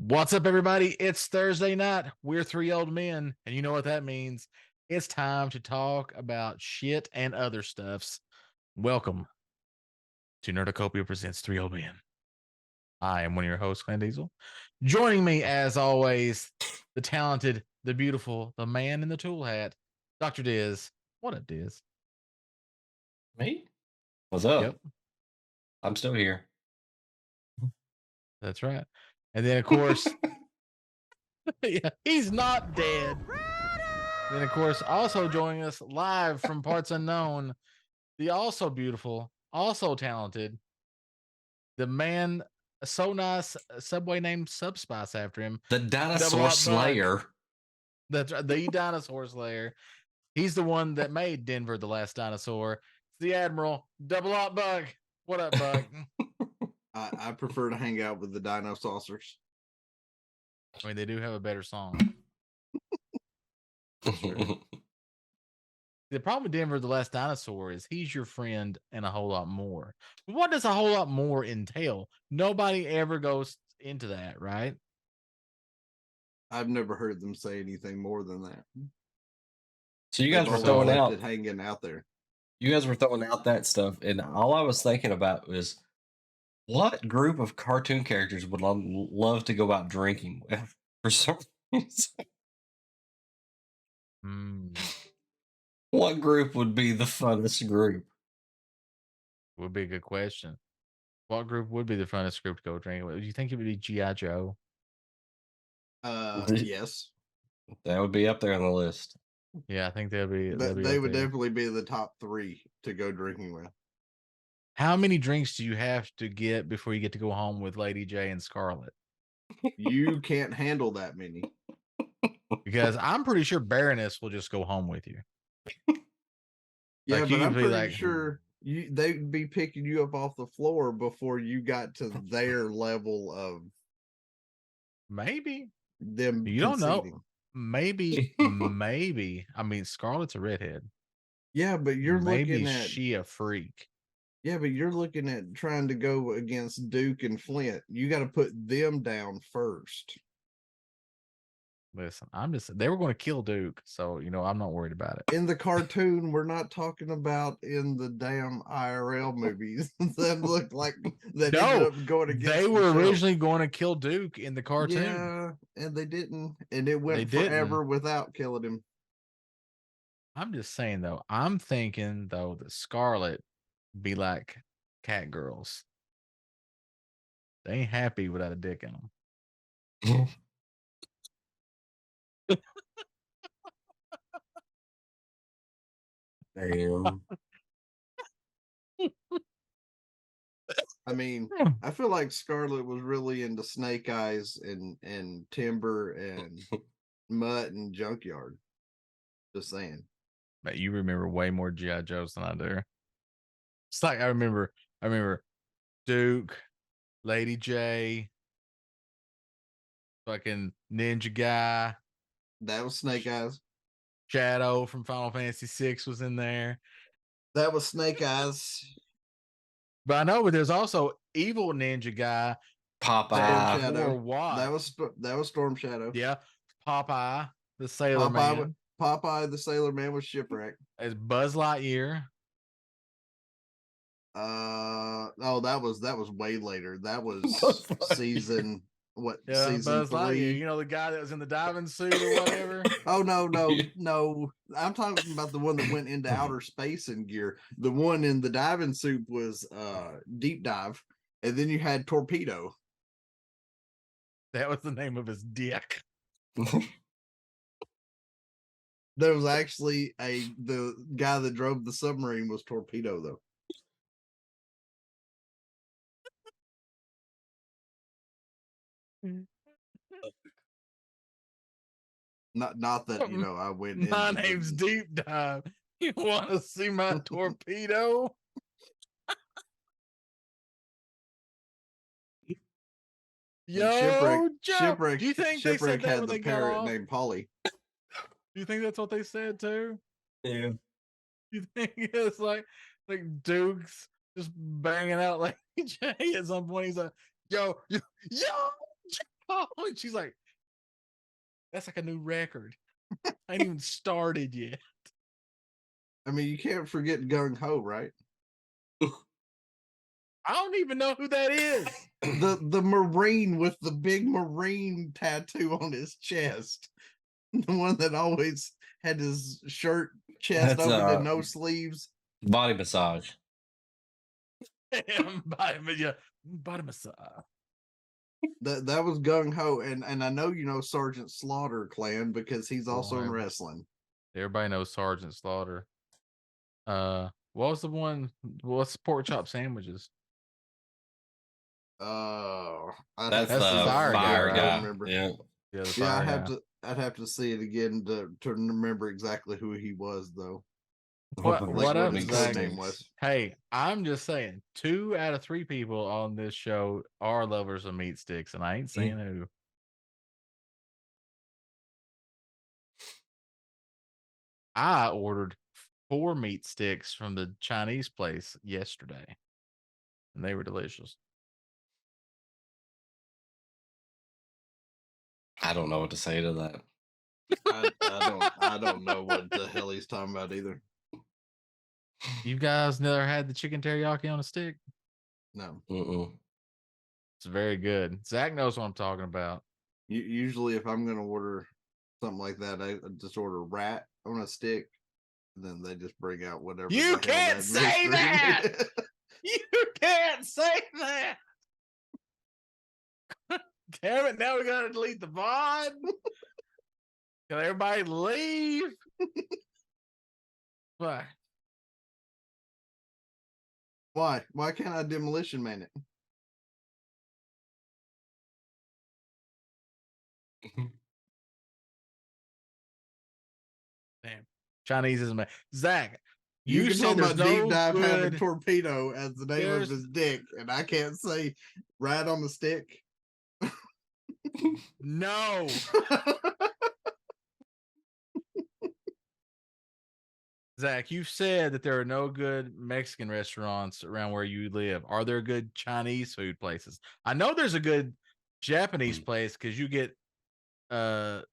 What's up, everybody? It's Thursday night. We're three old men, and you know what that means. It's time to talk about shit and other stuffs. Welcome to Nerdocopia Presents Three Old Men. I am one of your hosts, Glenn Diesel. Joining me, as always, the talented, the beautiful, the man in the tool hat, Dr. Diz. What up, Diz? Me? What's up? Yep, I'm still here. that's right. And then, of course, yeah, he's not dead. Then, of course, also joining us live from parts unknown, the also beautiful, also talented, the man so nice, Subway named Subspice after him. The Dinosaur Slayer. That's right, the Dinosaur Slayer. He's the one that made Denver the last dinosaur. It's the Admiral, Double Up Bug. What up, Bug? I prefer to hang out with the Dino Saucers. I mean, they do have a better song. The problem with Denver the Last Dinosaur is he's your friend and a whole lot more. But what does a whole lot more entail? Nobody ever goes into that, right? I've never heard them say anything more than that. So you guys They've were always throwing left out it hanging out there. you guys were throwing out that stuff, and all I was thinking about was what group of cartoon characters would love to go out drinking with for some reason. What group would be the funnest group? Would be a good question. What group would be the funnest group to go drinking with? Do you think it would be G.I. Joe? Yes. That would be up there on the list. Yeah, I think they'll be. They would definitely be the top 3 to go drinking with. How many drinks do you have to get before you get to go home with Lady J and Scarlet? You can't handle that many. Because I'm pretty sure Baroness will just go home with you. Yeah, Like, but you I'm could be pretty like, sure they'd be picking you up off the floor before you got to their level of maybe. them. You don't know. conceding. Maybe. I mean, Scarlet's a redhead. Yeah, but you're Maybe looking at she a freak. Yeah, but you're looking at trying to go against Duke and Flint. You got to put them down first. Listen, they were going to kill Duke, so I'm not worried about it. In the cartoon, we're not talking about in the damn IRL movies that looked like that ended up going against. They were originally going to kill Duke in the cartoon. Yeah, and they didn't, and it went forever without killing him. I'm just saying though, I'm thinking though that Scarlet be like cat girls. They ain't happy without a dick in them. Damn. I mean, I feel like Scarlet was really into Snake Eyes and Timber and Mutt and Junkyard. Just saying. But you remember way more G.I. Joes than I do. It's like I remember Duke, Lady J, fucking Ninja Guy. That was Snake Eyes. Shadow from Final Fantasy VI was in there. That was Snake Eyes. But I know, but there's also Evil Ninja Guy. Popeye. That was Storm Shadow. Yeah. Popeye, the Sailor Man. Popeye, the Sailor Man was Shipwreck. It's Buzz Lightyear. That was way later. That was season season Buzz 3. Lightyear, the guy that was in the diving suit or whatever. Oh no. I'm talking about the one that went into outer space in gear. The one in the diving suit was Deep Dive, and then you had Torpedo. That was the name of his dick. There was actually the guy that drove the submarine was Torpedo though. Not that I went. My name's Deep Dive. You want to see my torpedo? Yo, Shipwreck. Do you think Shipwreck they said that had the parrot named Polly? Do you think that's what they said too? Yeah. You think it's like Duke's just banging out like Jay at some point? He's like, yo. Oh, and she's like, that's like a new record. I ain't even started yet. I mean, you can't forget Gung Ho, right? I don't even know who that is. The Marine with the big Marine tattoo on his chest. The one that always had his shirt chest That's, open and no sleeves. Body massage. Body massage. That was Gung Ho, and I know you know Sergeant Slaughter Clan because he's also in Boy. wrestling. Everybody knows Sergeant Slaughter. What was the one? What's the pork chop sandwiches? That's That's the the fire fire guy, guy. right? Remember. Yeah. Yeah, the Yeah, fire guy. I'd have to see it again to remember exactly who he was, though. What Like up, his Zach? code name was. Hey, I'm just saying, 2 out of 3 people on this show are lovers of meat sticks, and I ain't saying who. I ordered 4 meat sticks from the Chinese place yesterday, and they were delicious. I don't know what to say to that. I don't know what the hell he's talking about either. You guys never had the chicken teriyaki on a stick? No. Mm-mm. It's very good. Zach knows what I'm talking about. Usually, if I'm going to order something like that, I just order rat on a stick. Then they just bring out whatever. You can't say that. You can't say that. Damn it! Now we gotta delete the VOD. Can everybody leave? Why? Why? Why can't I demolition man it? Damn. Chinese is man. Zach, You you can said talk there's about deep no dive having good. torpedo as the name of his dick, and I can't say rat on the stick. No. Zach, you've said that there are no good Mexican restaurants around where you live. Are there good Chinese food places? I know there's a good Japanese place because you get freaking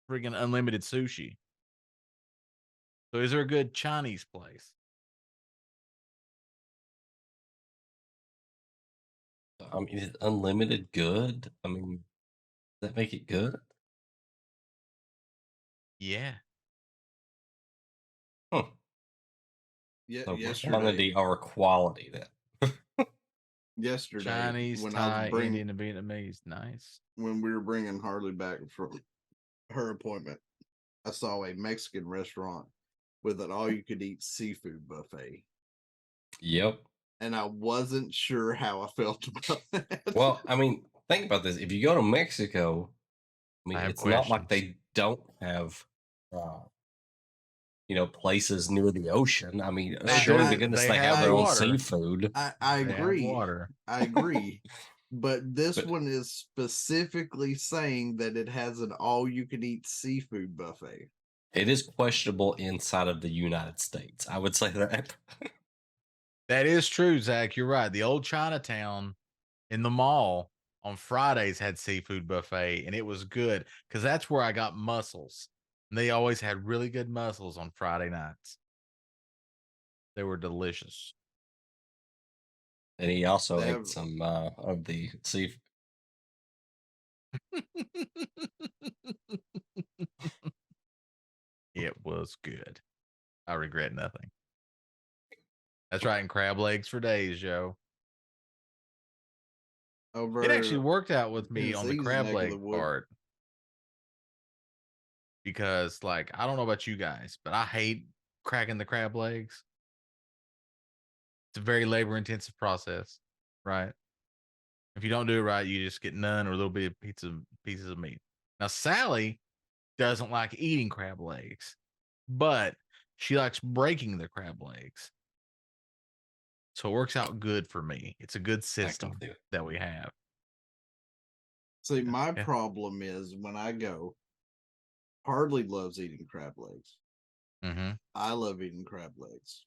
unlimited sushi. So is there a good Chinese place? I mean, is unlimited good? I mean, does that make it good? Yeah. Huh. Yeah, So yesterday. quantity or quality then? Yesterday, Chinese, when Thai, Indian, and Vietnamese. Nice. When we were bringing Harley back from her appointment, I saw a Mexican restaurant with an all-you-could-eat seafood buffet. Yep. And I wasn't sure how I felt about that. Well, I mean, think about this. If you go to Mexico, I mean, it's not like they don't have, places near the ocean. I mean, surely to goodness they have their own seafood. I agree. I agree. But this one is specifically saying that it has an all-you-can-eat seafood buffet. It is questionable inside of the United States. I would say that. That is true, Zach. You're right. The old Chinatown in the mall on Fridays had seafood buffet, and it was good because that's where I got mussels. And they always had really good mussels on Friday nights. They were delicious. And he also ate some of the seafood. It was good. I regret nothing. That's right, and crab legs for days, Joe. It actually worked out with me on the crab leg part. Because, like, I don't know about you guys, but I hate cracking the crab legs. It's a very labor-intensive process, right? If you don't do it right, you just get none or a little bit of pieces of meat. Now, Sally doesn't like eating crab legs, but she likes breaking the crab legs. So it works out good for me. It's a good system that we have. See, my problem is when I go, Hardly loves eating crab legs. Mm-hmm. I love eating crab legs.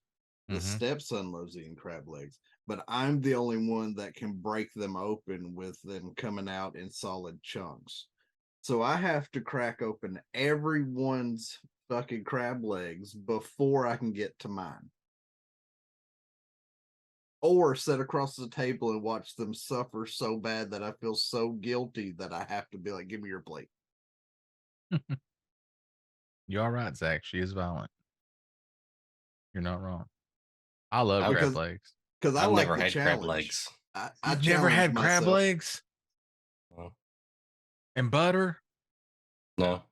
The Mhm. stepson loves eating crab legs, but I'm the only one that can break them open with them coming out in solid chunks. So I have to crack open everyone's fucking crab legs before I can get to mine. Or sit across the table and watch them suffer so bad that I feel so guilty that I have to be like, give me your plate. You're all right, Zach. She is violent. You're not wrong. I love I've- crab Because legs. because I I've like never the had crab challenge. legs. I You've never challenge had crab myself. legs Well, and butter? no.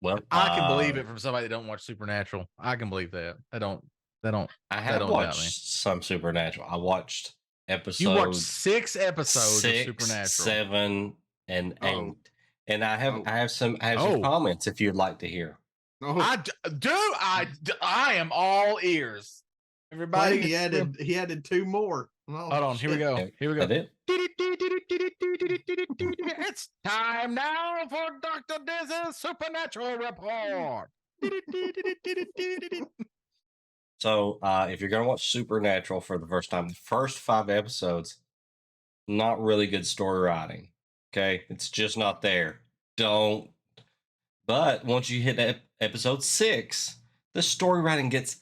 Well, I can believe it from somebody that don't watch Supernatural. I can believe that. I don't. I have don't doubt me. watched some Supernatural. I watched You watched episodes 6 episodes of 6, Supernatural. 7, and 8. Uh-oh. And I have some Oh. comments if you'd like to hear. Oh, I am all ears. Everybody, he added 2 more. Oh, hold on. Here we shit. go. Okay, Here we go. that it? It's time now for Dr. Diz's Supernatural Report. So, if you're gonna watch Supernatural for the first time, the first 5 episodes, not really good story writing. Okay, it's just not there. Don't. But once you hit episode 6, the story writing gets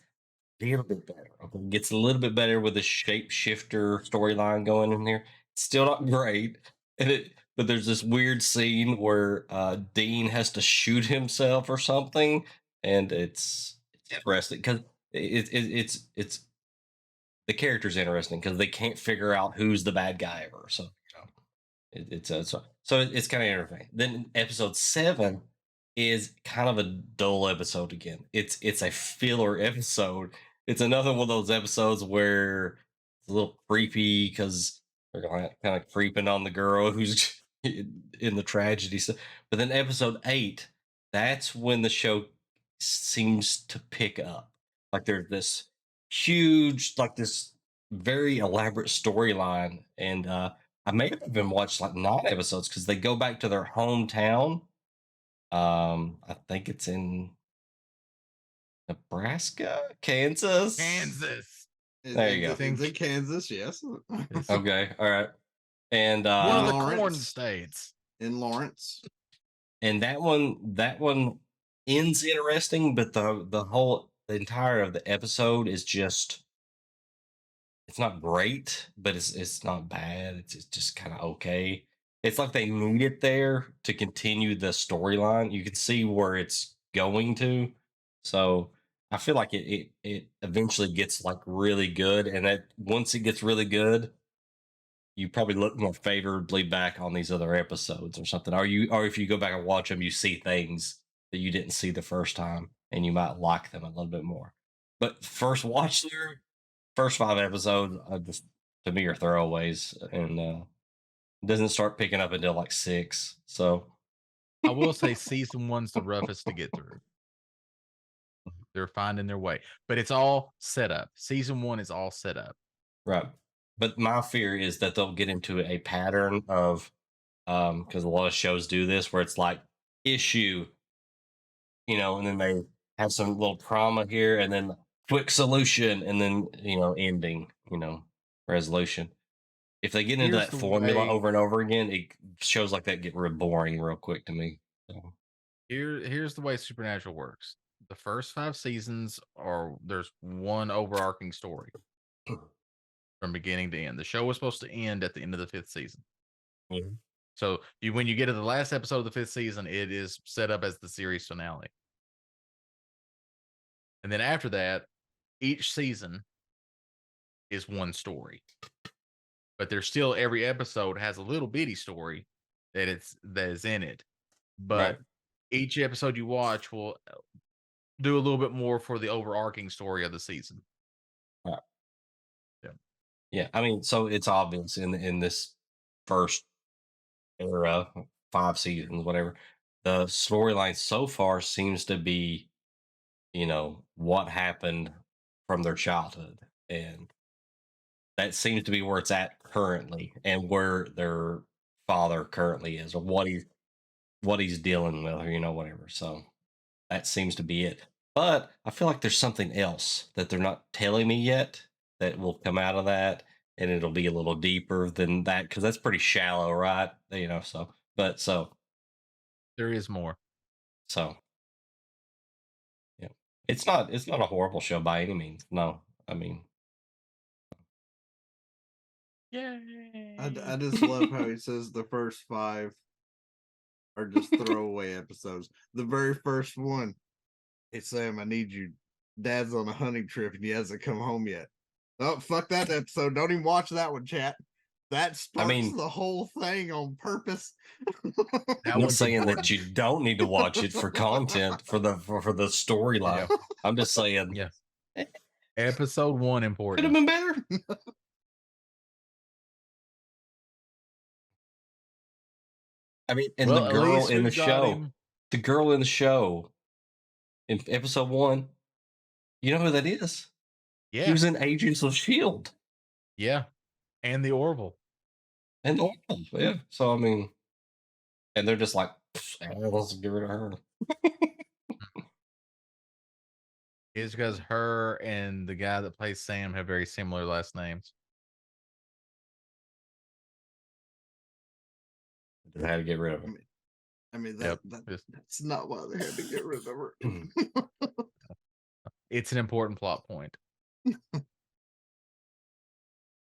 a little bit better. Okay, it gets a little bit better with the shapeshifter storyline going in there. It's still not great, but there's this weird scene where Dean has to shoot himself or something, and it's interesting because it's the character's interesting because they can't figure out who's the bad guy ever. So it's kind of interesting. Then episode 7 is kind of a dull episode again. It's a filler episode. It's another one of those episodes where it's a little creepy because they're kind of creeping on the girl who's in the tragedy. So, but then episode 8, that's when the show seems to pick up. Like there's this huge, like this very elaborate storyline, and I may have even watched like 9 episodes because they go back to their hometown. I think it's in Nebraska, Kansas. Kansas. There you go. It's in Kansas, yes. Okay, all right. And One of the Lawrence. corn states. In Lawrence. and that one ends interesting, but the entire of the episode is just, it's not great, but it's not bad. It's just kind of okay. It's like they need it there to continue the storyline. You can see where it's going to. So I feel like it eventually gets like really good, and that once it gets really good, you probably look more favorably back on these other episodes or something. Or if you go back and watch them, you see things that you didn't see the first time, and you might like them a little bit more. But first watch through, first 5 episodes, just to me are throwaways, and doesn't start picking up until like 6. So I will say season 1's the roughest to get through. They're finding their way, but it's all set up. Season 1 is all set up. right. But my fear is that they'll get into a pattern of, because a lot of shows do this, where it's like issue, and then they have some little trauma here, and then quick solution, and then ending, resolution. If they get into Here's that the formula way- over and over again, it shows like that get real boring real quick to me. So, Here's the way Supernatural works. The first 5 seasons there's one overarching story from beginning to end. The show was supposed to end at the end of the 5th season. Mhm. So when you get to the last episode of the 5th season, it is set up as the series finale. And then after that, each season is one story. But there's still, every episode has a little bitty story that is in it. But Right. each episode you watch will do a little bit more for the overarching story of the season. Yeah, I mean, so it's obvious in this first era, 5 seasons, whatever, the storyline so far seems to be, what happened from their childhood, and that seems to be where it's at currently, and where their father currently is, or what he's dealing with, or whatever. So that seems to be it. But I feel like there's something else that they're not telling me yet that will come out of that, and it'll be a little deeper than that because that's pretty shallow, right? So but There is more. so yeah, it's not a horrible show by any means. No, I mean, I Yay! just love how he says the first 5 are just throwaway episodes. The very first one, hey Sam, I need you. Dad's on a hunting trip and he hasn't come home yet. Oh, fuck that episode. Don't even watch that one, chat. That I sparks mean, the whole thing on purpose. That I'm not one's saying that important. you don't need to watch it for content for the storyline. Yeah. I'm just saying Yeah. it Episode 1 could have important. been better. I mean, and Well, at least we got him. the girl in the show in episode 1, you know who that is? She Yeah. was in Agents of Shield Yeah. And the Orville. and Oracle. Yeah. So I mean, and they're just like, let's get rid of her. It's because her and the guy that plays Sam have very similar last names. They had to get rid of her. I mean Yep. that's not why they had to get rid of her. It's an important plot point.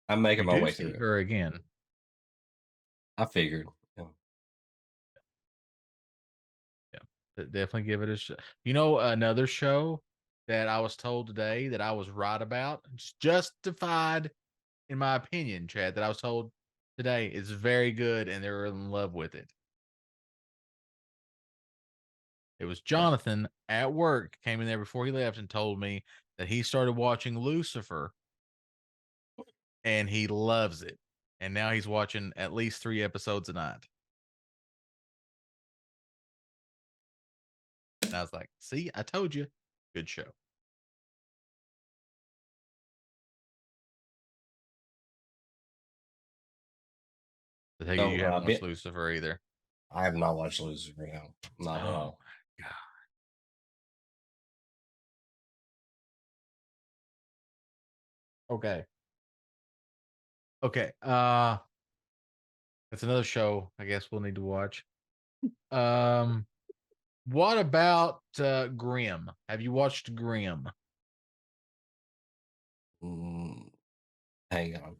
I'm making You my do way see through it. her again. I figured. Yeah. Definitely give it a shot. You know, another show that I was told today that I was right about, justified in my opinion, Chad, that I was told today is very good and they're in love with it. It was Jonathan at work, came in there before he left and told me that he started watching Lucifer and he loves it. And now he's watching at least 3 episodes a night. And I was like, see, I told you. Good show. I take it So, you haven't watched Lucifer either. I have not watched Lucifer now. Not at all. God. Okay. Okay. That's another show I guess we'll need to watch. What about Grimm? Have you watched Grimm? Hang on.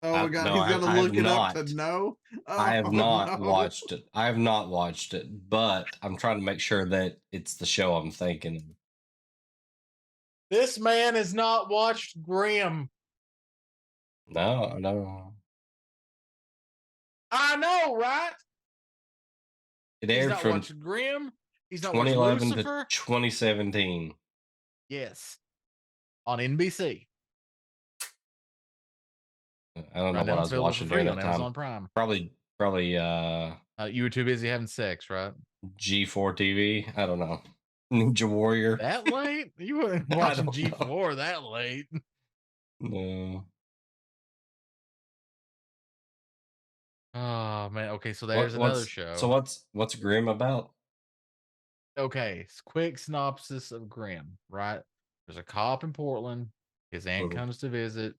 Oh my god, no, he's gonna I have look it up not. to know. I have not no. watched it. I have not watched it, but I'm trying to make sure that it's the show I'm thinking of. This man has not watched Grimm. No. I know, right? It He's aired not from watched Grimm. He's not watched 2011 Lucifer. to 2017. Yes, on NBC. I don't know Right what now I it's was available watching for free during on that time. Amazon Prime. Probably You were too busy having sex, right? G4 TV. I don't know. Ninja Warrior. That late? You weren't watching G4 that late. No. Oh man. Okay, so there's another show. So what's Grimm about? Okay, quick synopsis of Grimm, right? There's a cop in Portland. His aunt comes to visit.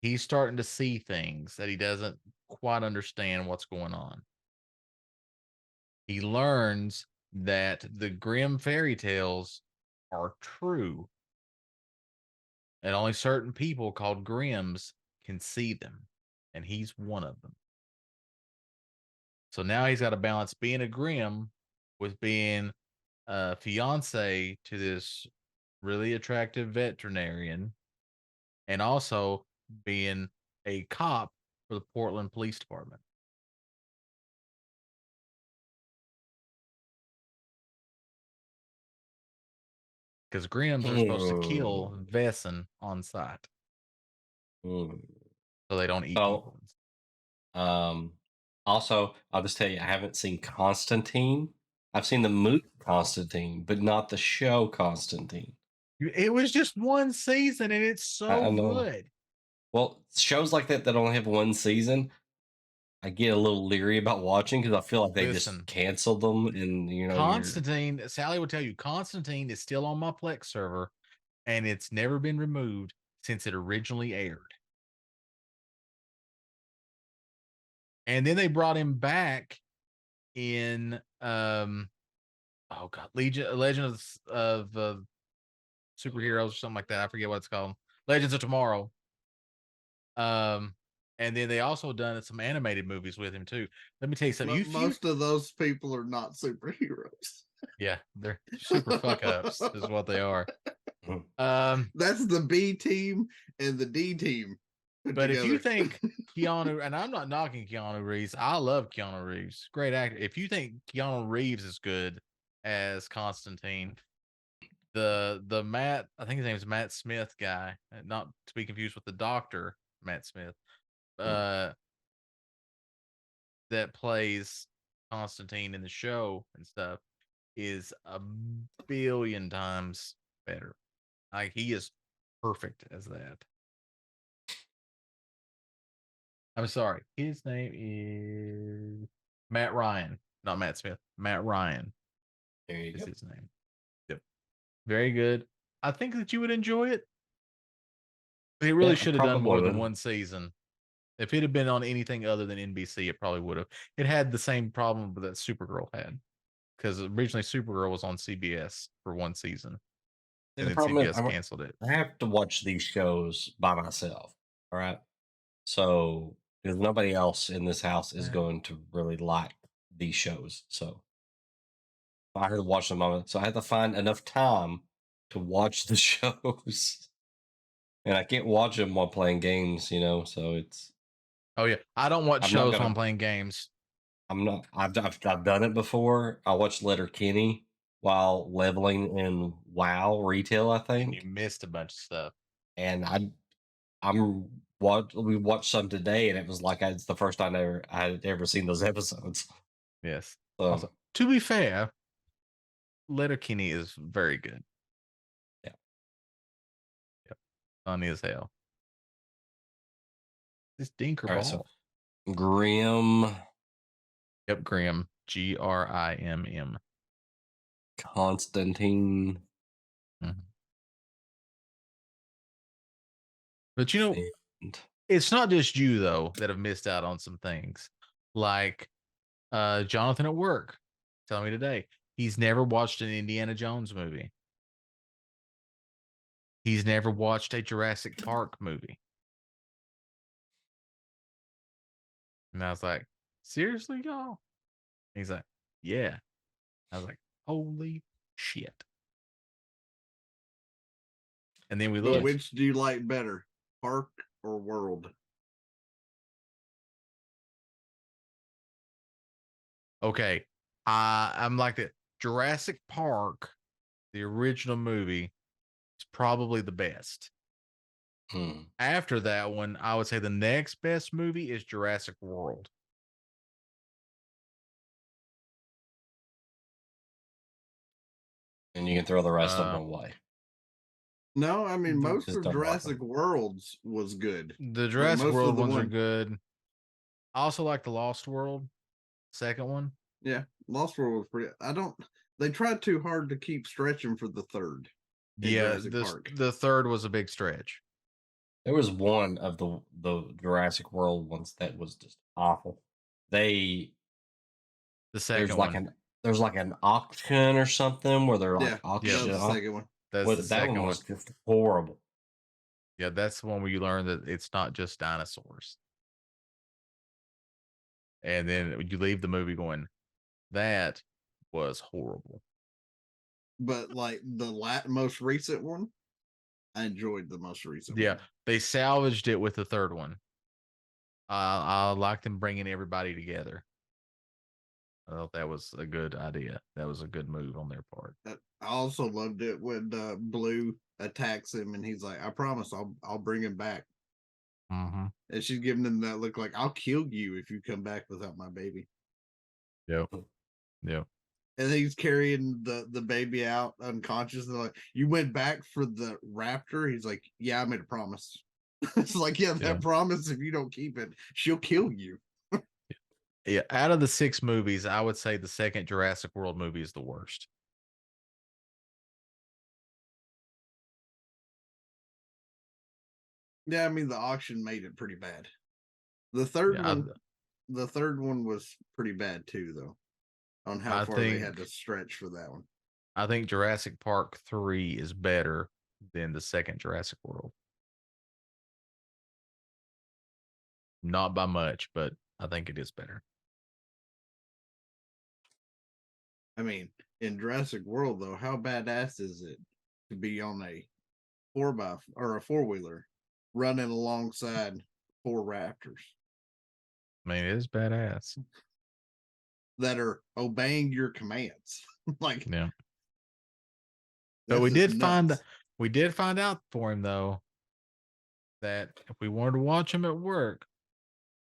He's starting to see things that he doesn't quite understand what's going on. He learns that the Grimm fairy tales are true. And only certain people called Grimms can see them. And he's one of them. So now he's got to balance being a Grimm with being a fiance to this really attractive veterinarian and also being a cop for the Portland Police Department. Because Grimms are supposed to kill Vesson on sight. So they don't eat people. Also, I'll just tell you, I haven't seen Constantine. I've seen the movie Constantine, but not the show Constantine. It was just one season and it's so good. Well, shows like that only have one season, I get a little leery about watching because I feel like they Listen. just canceled them, and you're Constantine, Sally would tell you, Constantine is still on my Plex server, and it's never been removed since it originally aired. And then they brought him back in oh god, Legend of Superheroes or something like that. I forget what it's called. Legends of Tomorrow. And then they also done some animated movies with him too. Let me tell you something. Most of those people are not superheroes. Yeah, they're super fuck ups, is what they are. That's the B team and the D team. But if you think Keanu, and I'm not knocking Keanu Reeves, I love Keanu Reeves, great actor. If you think Keanu Reeves is good as Constantine, the Matt, I think his name is Matt Smith guy, not to be confused with the doctor Matt Smith, that plays Constantine in the show and stuff, is a billion times better. Like, he is perfect as that. I'm sorry. His name is Matt Ryan, not Matt Smith. Matt Ryan is his name. Yep. Very good. I think that you would enjoy it. He really should have done more than one season. If it had been on anything other than NBC, it probably would have. It had the same problem that Supergirl had, because originally Supergirl was on CBS for one season, and then CBS canceled it. I have to watch these shows by myself. All right. So, because nobody else in this house is going to really like these shows. So, I had to watch them on it. So, I had to find enough time to watch the shows. And I can't watch them while playing games, so it's. Oh, yeah. I don't watch shows while I'm playing games. I'm not. I've done it before. I watched Letterkenny while leveling in WoW retail, I think. You missed a bunch of stuff. And we watched some today, and it was like it's the first time I had ever seen those episodes. Yes. Also, to be fair, Letterkenny is very good. Yeah. Yep. Funny as hell. This Dinker Ball. So Grimm. Yep, Grimm. Grimm. Constantine. Mm-hmm. But it's not just you though that have missed out on some things. Like Jonathan at work telling me today he's never watched an Indiana Jones movie. He's never watched a Jurassic Park movie. And I was like, seriously, y'all? He's like, yeah. I was like, holy shit. And then we looked. Which do you like better, Park or World? Okay. I'm like that. Jurassic Park, the original movie, is probably the best. After that one, I would say the next best movie is Jurassic World. And you can throw the rest of them away. No, I mean, most of Jurassic Worlds was good. The Jurassic World ones are good. I also like the Lost World, second one. Yeah, Lost World was pretty. They tried too hard to keep stretching for the third. Yeah, the third was a big stretch. There was one of the Jurassic World ones that was just awful. The second one. There's like an auction or something where they're like auctioning. Yeah, the second one. That one was just horrible. Yeah, that's the one where you learn that it's not just dinosaurs. And then you leave the movie going, that was horrible. But like the most recent one, I enjoyed the most recent one. Yeah, they salvaged it with the third one. I liked them bringing everybody together. I thought that was a good idea. That was a good move on their part. I also loved it when Blue attacks him and he's like, I promise I'll bring him back. Mm-hmm. And she's giving him that look like, I'll kill you if you come back without my baby. Yeah. And he's carrying the baby out unconscious. And like, you went back for the raptor? He's like, yeah, I made a promise. It's like, yeah, that promise, if you don't keep it, she'll kill you. Yeah, out of the 6 movies, I would say the second Jurassic World movie is the worst. Yeah, I mean the auction made it pretty bad. The third Yeah, one, the third one was pretty bad too, though. On how I far they had to think stretch for that one. I think Jurassic Park 3 is better than the second Jurassic World. Not by much, but I think it is better. I mean, in Jurassic World, though, how badass is it to be on a 4x or a 4-wheeler running alongside 4 raptors I mean, it is badass. that are obeying your commands? Like, Yeah. But that's we just did find out for him though that if we wanted to watch him at work,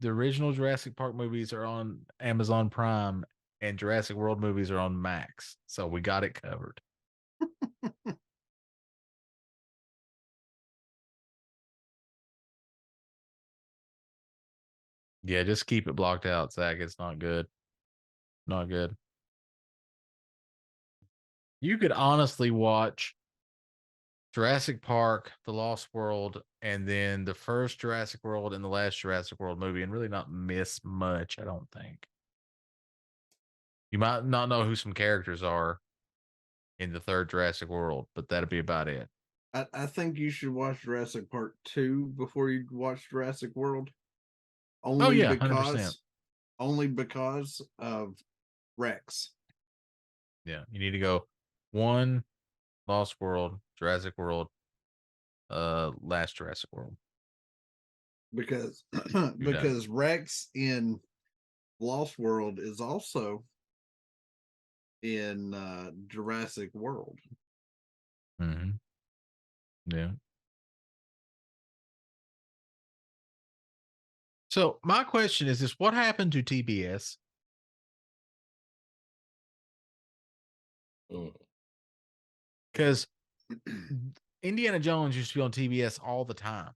the original Jurassic Park movies are on Amazon Prime and Jurassic World movies are on Max. So we got it covered. Yeah, just keep it blocked out, Zach. It's not good. Not good. You could honestly watch Jurassic Park, The Lost World, and then the first Jurassic World and the last Jurassic World movie and really not miss much, I don't think. You might not know who some characters are in the third Jurassic World, but that'd be about it. I think you should watch Jurassic Park 2 before you watch Jurassic World. Oh Only yeah, 100%. because of Rex. Yeah, you need to go 1 Lost World, Jurassic World, last Jurassic World. Because done. because Rex in Lost World is also in Jurassic World. Mhm. Yeah. So my question is this: what happened to TBS? Mm. Because Indiana Jones used to be on TBS all the time.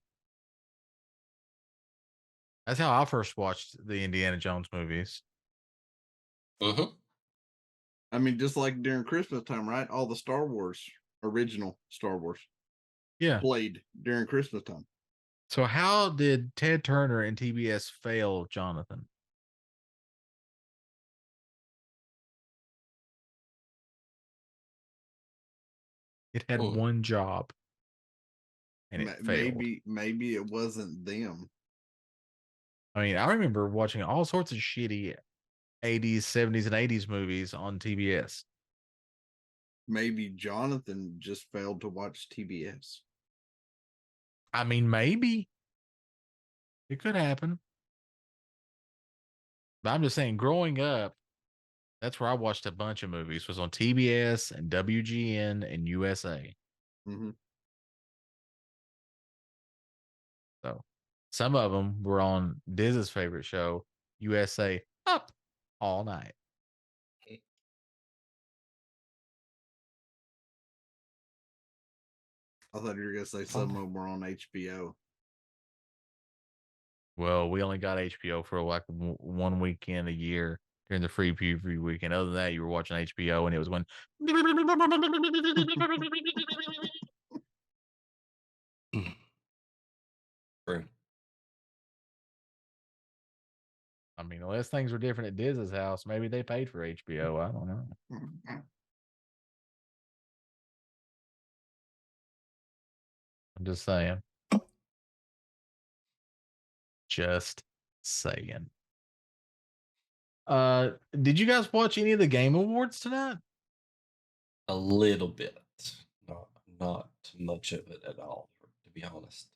That's how I first watched the Indiana Jones movies. Mhm. I mean, just like during Christmas time, right? All the Star Wars, original Star Wars, Yeah. played during Christmas time. So how did Ted Turner and TBS fail Jonathan? It had Mm. one job and it failed. Maybe it wasn't them. I mean, I remember watching all sorts of shitty 80s, 70s, and 80s movies on TBS. Maybe Jonathan just failed to watch TBS. I mean, maybe it could happen. But I'm just saying, growing up, that's where I watched a bunch of movies. Was on TBS and WGN and USA. Mm-hmm. So some of them were on Diz's favorite show, USA Up All Night. I thought you were gonna say some of them were on HBO. Well, we only got HBO for like one weekend a year during the free preview weekend. Other than that, you were watching HBO and it was when. True. I mean, unless things were different at Diz's house, maybe they paid for HBO. I don't know. I'm just saying. Just saying. Did you guys watch any of the Game Awards tonight? A little bit. Not much of it at all, to be honest.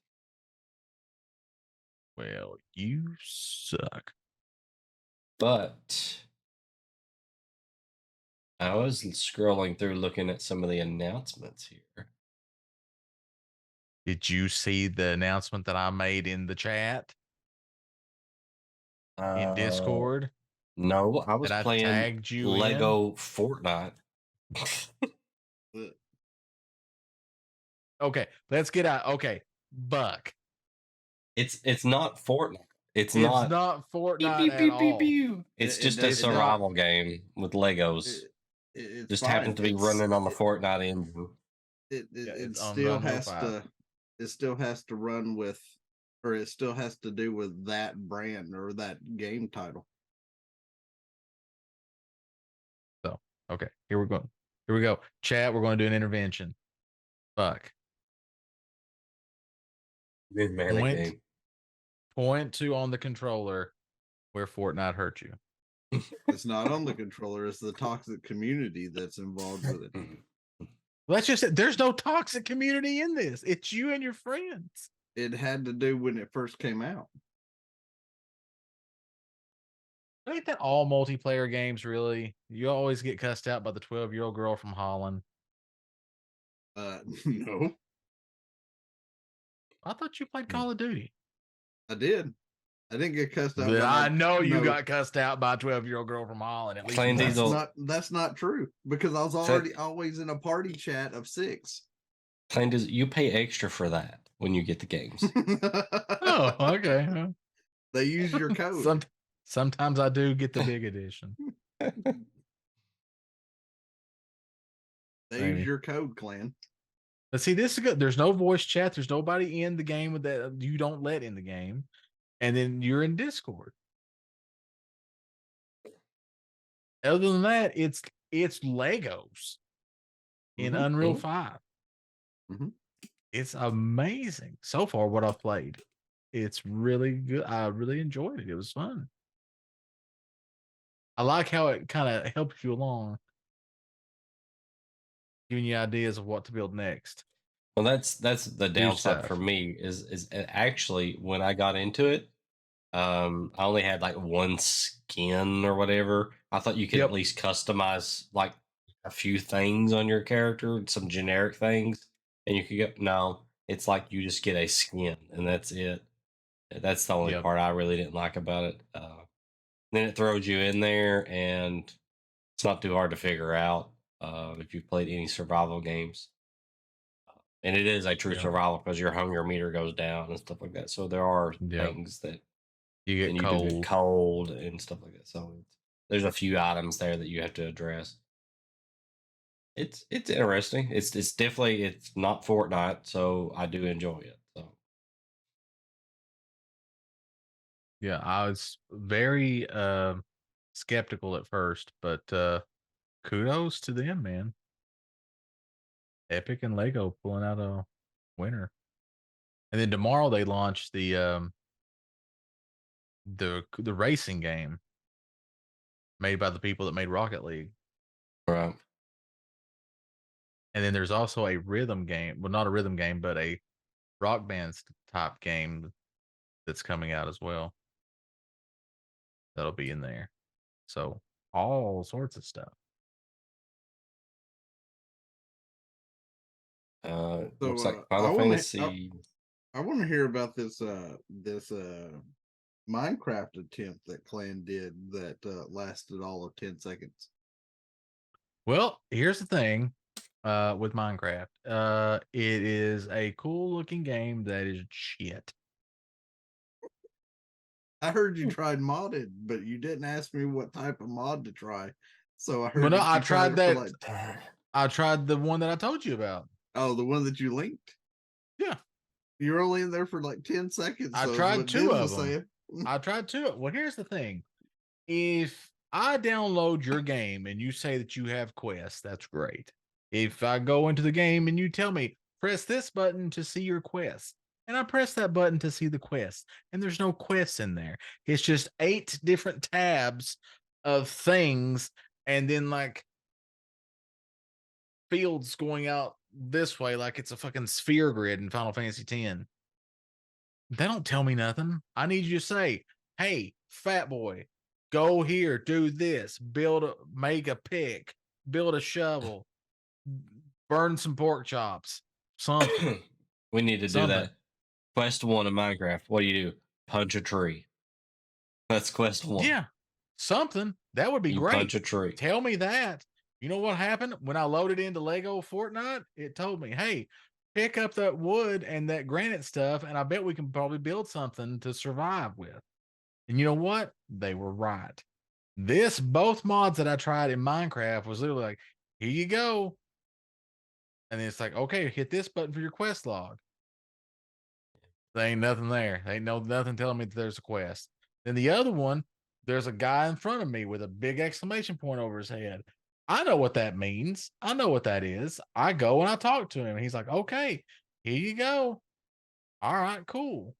Well, you suck. But I was scrolling through looking at some of the announcements here. Did you see the announcement that I made in the chat in Discord? No, I was That I playing tagged you in? Lego Fortnite. Okay, let's get out. Okay, Buck. It's not Fortnite. It's It's not. not Pew, Fortnite pew, at pew, pew, all. pew. It's It just a does It's not. survival game with Legos. It's Just fine. happens to be running on the Fortnite engine. It Yeah, it it's on still Unreal has 5. to. It still has to run with, or it still has to do with that brand or that game title. So, okay, here we go. Here we go. Chat, we're going to do an intervention. Fuck. Good man, that Point, game. point to on the controller where Fortnite hurt you. It's not on the controller. It's the toxic community that's involved with it. Let's just say there's no toxic community in this. It's you and your friends. It had to do when it first came out. Ain't that all multiplayer games, really? You always get cussed out by the 12-year-old girl from Holland. No, I thought you played Call of Duty. I did. I didn't get cussed out. Then by I know you no. got cussed out by a 12-year-old girl from Holland. At least Plain once. Diesel. That's not true because I was always in a party chat of 6. Plain Diesel, you pay extra for that when you get the games. Oh, okay. huh. They use your code. Sometimes I do get the big edition. They Maybe. use your code, clan. But see, this is good. There's no voice chat. There's nobody in the game with that you don't let in the game. And then you're in Discord. Other than that, it's Legos in Mhm, Unreal mhm. 5. Mhm. It's amazing. So far, what I've played. It's really good. I really enjoyed it. It was fun. I like how it kind of helps you along, giving you ideas of what to build next. Well, that's the downside stuff. for me is actually when I got into it, I only had like one skin or whatever. I thought you could Yep. at least customize like a few things on your character, some generic things, and you could get no. It's like you just get a skin and that's it. That's the only Yep. part I really didn't like about it. Then it throws you in there, and it's not too hard to figure out if you've played any survival games. And it is a true Yeah. survival because your hunger meter goes down and stuff like that. So there are Yep. things that You get and you do cold. get cold and stuff like that. So there's a few items there that you have to address. It's interesting. It's definitely it's not Fortnite, so I do enjoy it. So Yeah, I was very skeptical at first, but kudos to them, man. Epic and Lego pulling out a winner. And then tomorrow they launch the racing game made by the people that made Rocket League. right. And then there's also a rhythm game. Well, not a rhythm game, but a rock band type game that's coming out as well. That'll be in there. So all sorts of stuff. Looks like I Final wanna- Fantasy. I want to hear about this Minecraft attempt that Clan did that lasted all of 10 seconds. Well, here's the thing with Minecraft. It is a cool looking game that is shit. I heard you tried modded, but you didn't ask me what type of mod to try. So I heard Well, no, that I you tried it for that. I tried the one that I told you about. Oh, the one that you linked? Yeah. You're only in there for like 10 seconds. I so tried what 2 Diz of was them. saying. I tried 2. Well, here's the thing. If I download your game and you say that you have quests, that's great. If I go into the game and you tell me, press this button to see your quest, and I press that button to see the quest, and there's no quests in there. It's just 8 different tabs of things, and then like fields going out this way, like it's a fucking sphere grid in Final Fantasy X. They don't tell me nothing. I need you to say, hey, fat boy, go here, do this, make a pick, build a shovel, burn some pork chops, something. We need to do Something. that. Quest 1 in Minecraft. What do? Punch a tree. That's quest 1. Yeah, something. That would be You great. punch a tree. Tell me that. You know what happened? When I loaded into Lego Fortnite, it told me, hey, pick up that wood and that granite stuff, and I bet we can probably build something to survive with. And you know what? They were right. Both mods that I tried in Minecraft was literally like, here you go. And then it's like, okay, hit this button for your quest log. There ain't nothing there. There ain't nothing telling me that there's a quest. Then the other one, there's a guy in front of me with a big exclamation point over his head. I know what that means. I know what that is. I go and I talk to him. And he's like, okay, here you go. All right, cool.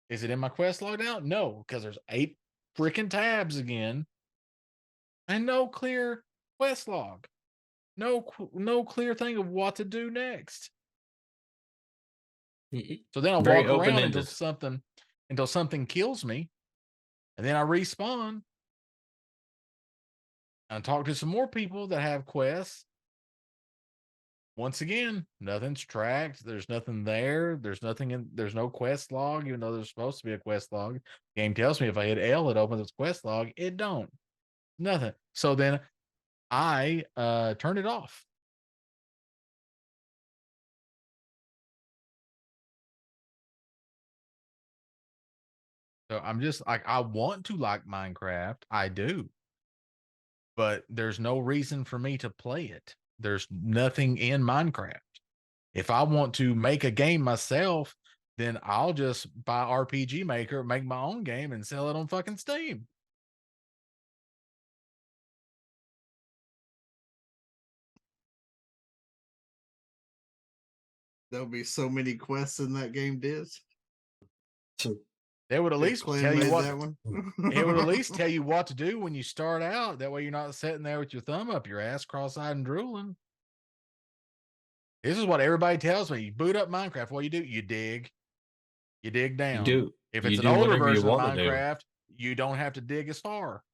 Is it in my quest log now? No, because there's 8 freaking tabs again and no clear quest log. No clear thing of what to do next. So then I Very walk around open-ended. until something kills me, and then I respawn and talk to some more people that have quests. Once again, nothing's tracked. There's nothing there. There's no quest log, even though there's supposed to be a quest log. Game tells me if I hit L, it opens its quest log. It don't. Nothing. So then I turned it off. So I'm just like, I want to like Minecraft. I do. But there's no reason for me to play it. There's nothing in Minecraft. If I want to make a game myself, then I'll just buy RPG Maker, make my own game, and sell it on fucking Steam. There'll be so many quests in that game, Diz. They would at If least Clan tell you made what. that one. It would at least tell you what to do when you start out. That way, you're not sitting there with your thumb up your ass, cross-eyed and drooling. This is what everybody tells me. You boot up Minecraft. What do? You dig. You dig down. You do. If You it's an do older whatever you version of wanna do. Minecraft, you don't have to dig as far.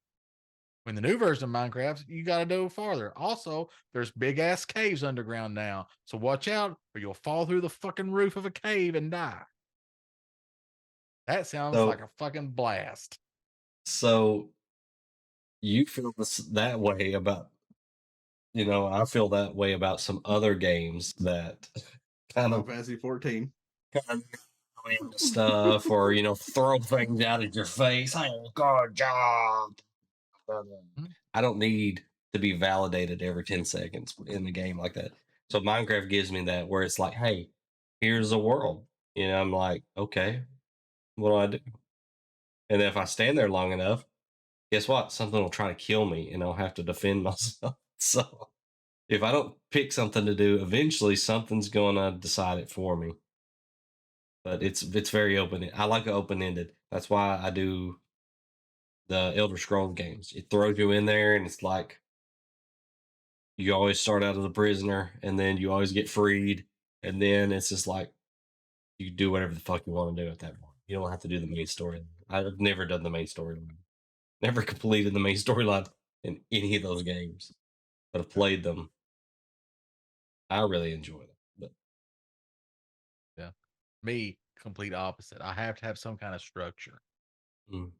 When the new version of Minecraft, you got to go farther. Also, there's big ass caves underground now. So watch out or you'll fall through the fucking roof of a cave and die. That sounds So like a fucking blast. so you feel that way about, I feel that way about some other games that kind Final of Fantasy 14. stuff, or throw things out at your face. Oh, good job. I don't need to be validated every 10 seconds in the game like that. So Minecraft gives me that, where it's like, hey, here's a world. I'm like, okay, what do I do? And then if I stand there long enough, guess what? Something will try to kill me and I'll have to defend myself. So if I don't pick something to do, eventually something's gonna decide it for me. But it's very open. I like it open ended. That's why I do the Elder Scrolls games. It throws you in there, and it's like you always start out as a prisoner, and then you always get freed, and then it's just like you do whatever the fuck you want to do at that point. You don't have to do the main story. I've never done the main storyline. Never completed the main storyline in any of those games, but I've played them. I really enjoy them. But Yeah. Me, complete opposite. I have to have some kind of structure. mm,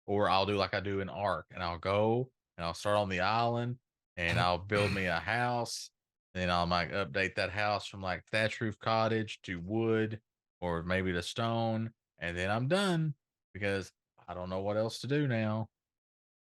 Or I'll do like I do in Ark, and I'll go and I'll start on the island and I'll build me a house. Then I'll like update that house from like thatch roof cottage to wood or maybe to stone. And then I'm done because I don't know what else to do now.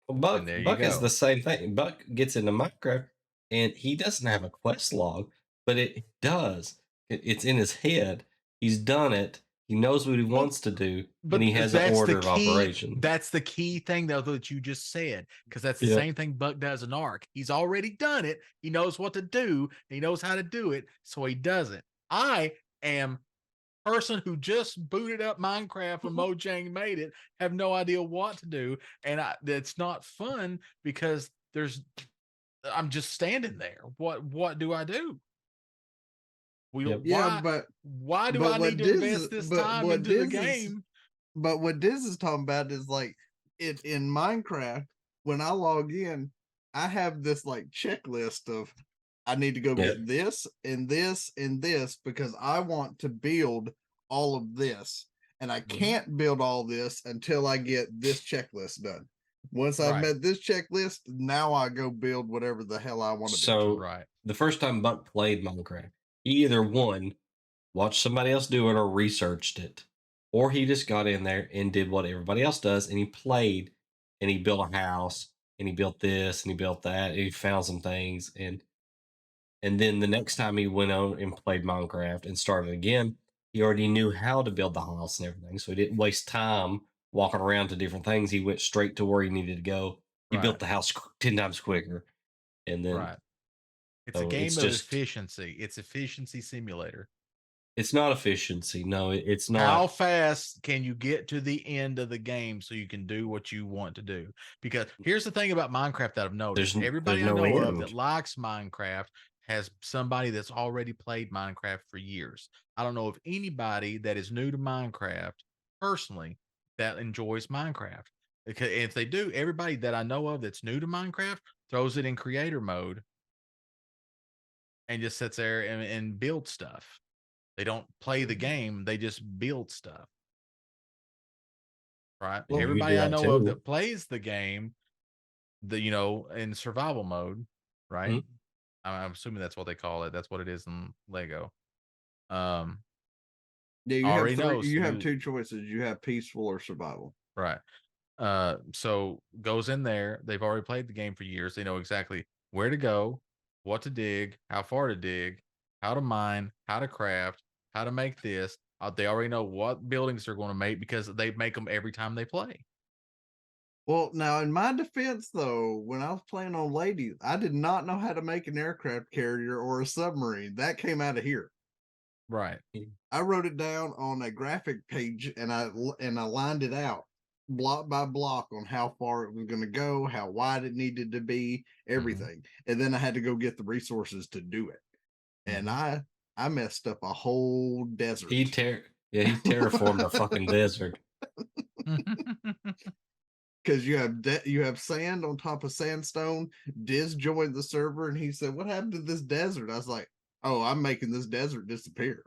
well, And there you Buck is go. the same thing. Buck gets into Minecraft, and he doesn't have a quest log, but it does. It's in his head. He's done it. He knows what he wants to do, and he has an that's order of operation. That's the key thing though that you just said, because that's the Yeah. same thing Buck does in Ark. He's already done it. He knows what to do. And he knows how to do it, so he does it. I am person who just booted up Minecraft when Mojang made it, have no idea what to do, and it's not fun because I'm just standing there. What do I do? Yep. Why do I need to invest this time into the game? But what Diz is talking about is like it in Minecraft. When I log in, I have this like checklist of I need to go get this and this and this because I want to build all of this. And I can't build all this until I get this checklist done. Once I've met this checklist, now I go build whatever the hell I want to build. So the first time Buck played Minecraft, he either watched somebody else do it or researched it. or he just got in there and did what everybody else does, and he played, and he built a house, and he built this, and he built that, and he found some things, and then the next time he went on and played Minecraft and started again, he already knew how to build the house and everything. So he didn't waste time walking around to different things. He went straight to where he needed to go. He built Right. the house 10 times quicker. And then, Right. It's a so it's game of just, efficiency. It's efficiency simulator. it's not efficiency. No, it's How not. fast can you get to the end of the game so you can do what you want to do? Because here's the thing about Minecraft that I've noticed. There's Everybody I no know of that end. likes Minecraft has somebody that's already played Minecraft for years. I don't know of anybody that is new to Minecraft personally that enjoys Minecraft. Because if they do, everybody that I know of that's new to Minecraft throws it in creator mode and just sits there and builds stuff. They don't play the game, they just build stuff. Right. And you can do Everybody I that know of too. that plays the game, in survival mode, right? Mhm. I'm assuming that's what they call it. That's what it is in Lego. Um, Yeah, you have already three. knows You have who, two choices. You have peaceful or survival. right. So goes in there. They've already played the game for years. They know exactly where to go, what to dig, how far to dig, how to mine, how to craft, how to make this. They already know what buildings they're going to make because they make them every time they play. Well, now in my defense, though, when I was playing on Ladies, I did not know how to make an aircraft carrier or a submarine. That came out of here. Right. I wrote it down on a graphic page, and I lined it out block by block on how far it was going to go, how wide it needed to be, everything. And then I had to go get the resources to do it. And Mhm. I messed up a whole desert. He terraformed a fucking desert. Because you have sand on top of sandstone. Diz joined the server and he said, "What happened to this desert?" I was like, "Oh, I'm making this desert disappear."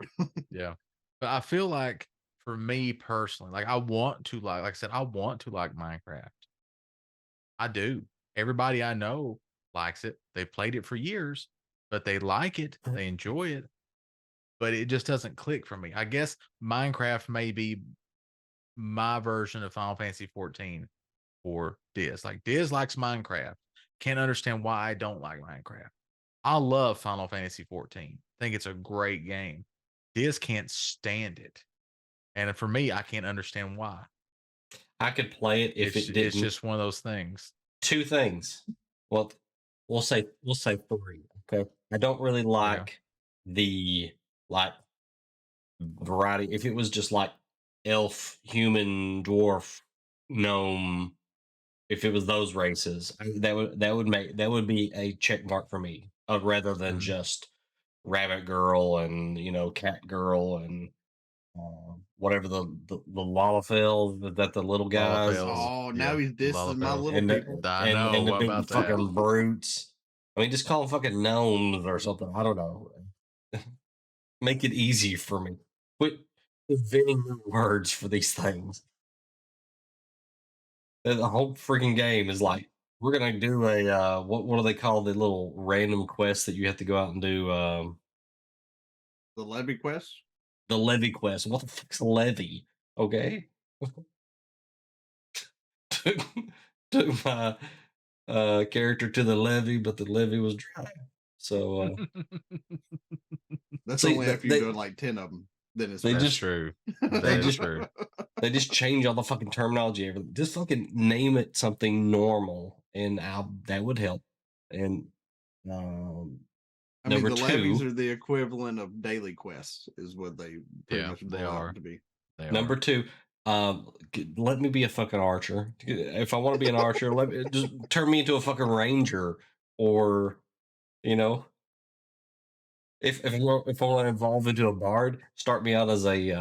Yeah. But I feel like for me personally, like I want to like I said, I want to like Minecraft. I do. Everybody I know likes it. They've played it for years, but they like it. They enjoy it. But it just doesn't click for me. I guess Minecraft may be my version of Final Fantasy 14 for Diz. Like Diz likes Minecraft. Can't understand why I don't like Minecraft. I love Final Fantasy 14. Think it's a great game. Diz can't stand it. And for me, I can't understand why. I could play it if it It's didn't. just one of those things. Two things. Well, we'll say three. Okay. I don't really Okay. like the like variety. If it was just like elf, human, dwarf, gnome, if it was those races, that would be a check mark for me, rather than Mhm. just rabbit girl and cat girl and whatever the Lalafell that the little guys Lalafels. Oh, now Yeah. he's dissing my Lalafels. little and people. I know. and the What big about that? fucking brutes. I mean, just call them fucking gnomes or something. I don't know. Make it easy for me. Quit inventing new words for these things. The whole freaking game is like we're gonna do a what do they call the little random quests that you have to go out and do? The Levy quest. The levy quest. What the fuck's a levy? Okay. took, took my character to the levee, but the levee was dry. So That's see only that after you've done like 10 of them. Then it's they That's fresh. just true. they That is just true. they just change all the fucking terminology. Everything. Just fucking name it something normal, and that would help. And um, I mean, number the levies two, are the equivalent of daily quests, is what they pretty Yeah, much they boil out are. to be. They number are. two, let me be a fucking archer. If I want to be an archer, let me just turn me into a fucking ranger, or you know, if I want to evolve into a bard, start me out as a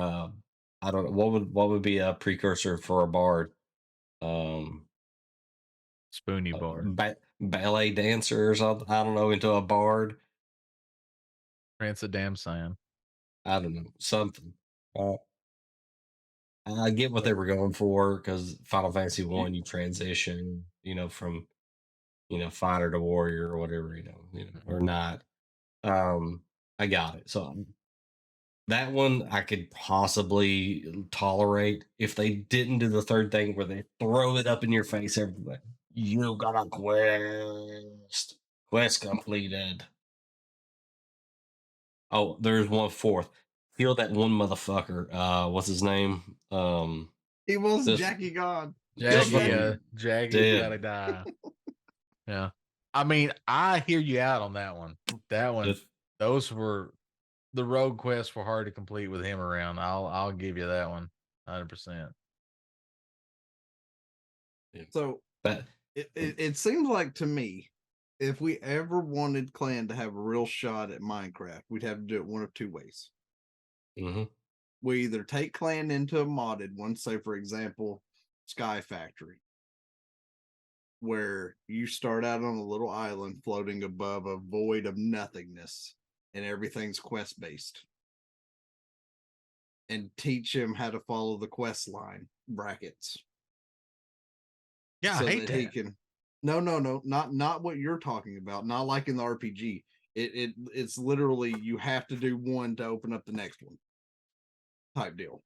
I don't know what would be a precursor for a bard. Um, Spoony Bard. ballet dancer or something. I don't know, into a bard. Prince of Damson. I don't know, something. Uh, I get what they were going for because Final Fantasy One, you transition, from fighter to warrior or whatever, or not. I got it. So That one I could possibly tolerate if they didn't do the third thing where they throw it up in your face everywhere. You got a quest. Quest completed. Oh, there's one fourth. Kill that one motherfucker. What's his name? He wants This Jackie gone. Kill this Jackie, Jackie. fucking Jackie's gotta dead. die. Yeah. I mean, I hear you out on that one. That one, Just those were the road quests were hard to complete with him around. I'll give you that one, 100%. So that. it seems like to me, if we ever wanted Clan to have a real shot at Minecraft, we'd have to do it one of two ways. Hmm. We either take Clan into a modded one, say for example, Sky Factory, where you start out on a little island floating above a void of nothingness and everything's quest based, and teach him how to follow the quest line brackets Yeah, I so hate that he that. can no, not what you're talking about, not like in the RPG. It's literally you have to do one to open up the next one type deal.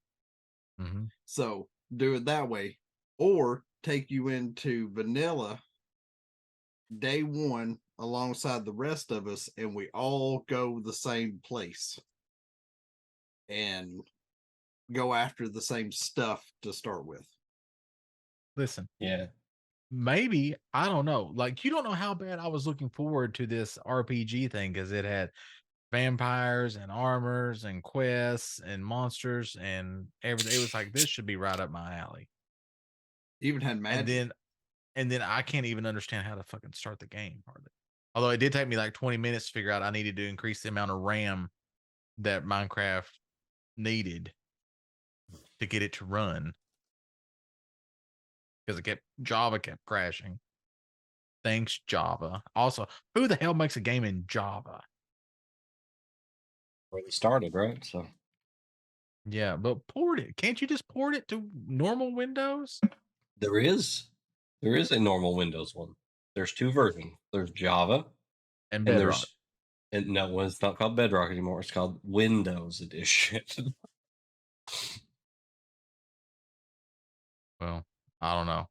Hmm. So do it that way, or take you into vanilla day one alongside the rest of us, and we all go the same place and go after the same stuff to start with. Listen, Yeah. maybe I don't know. Like you don't know how bad I was looking forward to this RPG thing because it had vampires and armors and quests and monsters and everything. It was like this should be right up my alley. Even had And magic. then I can't even understand how to fucking start the game hardly. Although it did take me like 20 minutes to figure out I needed to increase the amount of RAM that Minecraft needed to get it to run because Java kept crashing. Thanks, Java. Also, who the hell makes a game in Java? Where they started, right? So Yeah, but port it. Can't you just port it to normal Windows there is a normal Windows one. There's two versions. There's Java and and Bedrock? there's and no, well, it's not called Bedrock anymore. It's called Windows Edition. Well, I don't know,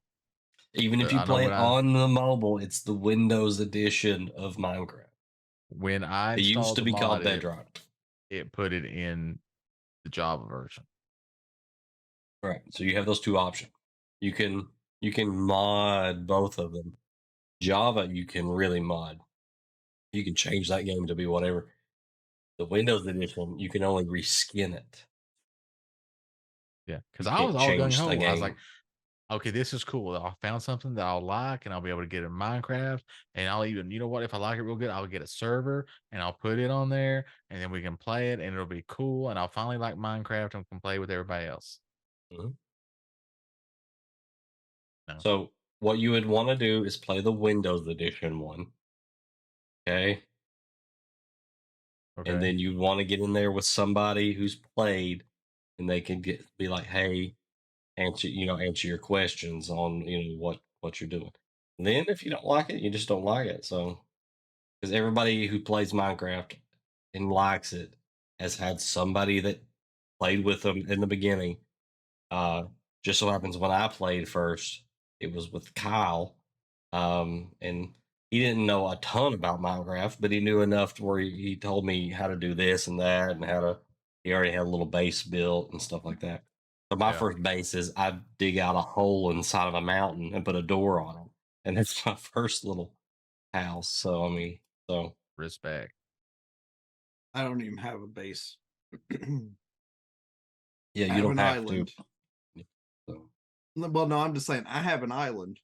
Even if but you I know play it on the mobile, it's the Windows edition of Minecraft. when I It used installed to the be mod, called Bedrock. it put it in the Java version. Right. So you have those two options. You can mod both of them. Java you can really mod. You can change that game to be whatever. The Windows edition, you can only reskin it. Yeah, because You I was can't all gung change the ho. I was like, game. okay, this is cool. I found something that I'll like, and I'll be able to get in Minecraft. And I'll even, you know what, if I like it real good, I'll get a server and I'll put it on there, and then we can play it, and it'll be cool. And I'll finally like Minecraft and can play with everybody else. Mhm. No, So what you would want to do is play the Windows edition one. Okay. And okay, then you want to get in there with somebody who's played and they can be like, hey, answer your questions on what you're doing. And then if you don't like it, you just don't like it. So because everybody who plays Minecraft and likes it has had somebody that played with them in the beginning. Just so happens when I played first, it was with Kyle, and he didn't know a ton about Minecraft, but he knew enough to where he told me how to do this and that, and how to. He already had a little base built and stuff like that. So my yeah, first base is I dig out a hole inside of a mountain and put a door on it, and that's my first little house. So I mean, so respect. I don't even have a base. I yeah, you have don't an have to. island. So Well, no, I'm just saying I have an island,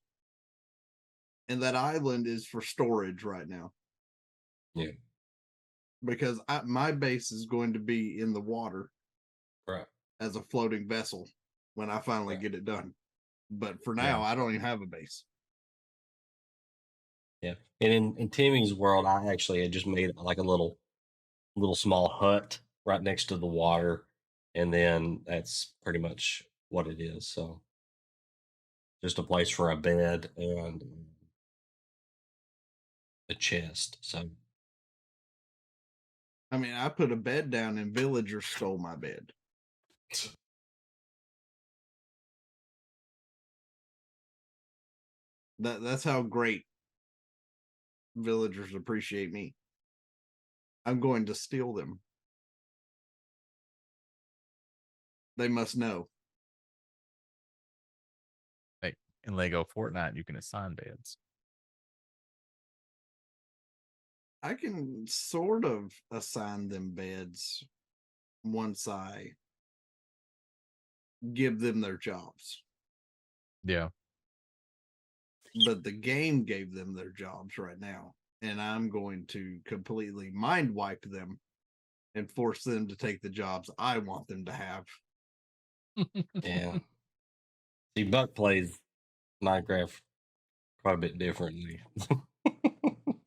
and that island is for storage right now yeah, because my base is going to be in the water right, as a floating vessel when I finally right, get it done. But for Yeah, now, I don't even have a base. yeah. And in Timmy's world, I actually had just made like a little small hut right next to the water, and then that's pretty much what it is. So just a place for a bed and a chest. So I mean, I put a bed down and villagers stole my bed. That's how great villagers appreciate me. I'm going to steal them. They must know. Like in Lego Fortnite, you can assign beds. I can sort of assign them beds once I give them their jobs. Yeah. But the game gave them their jobs right now. And I'm going to completely mind wipe them and force them to take the jobs I want them to have. Yeah. See, Buck plays Minecraft quite a bit differently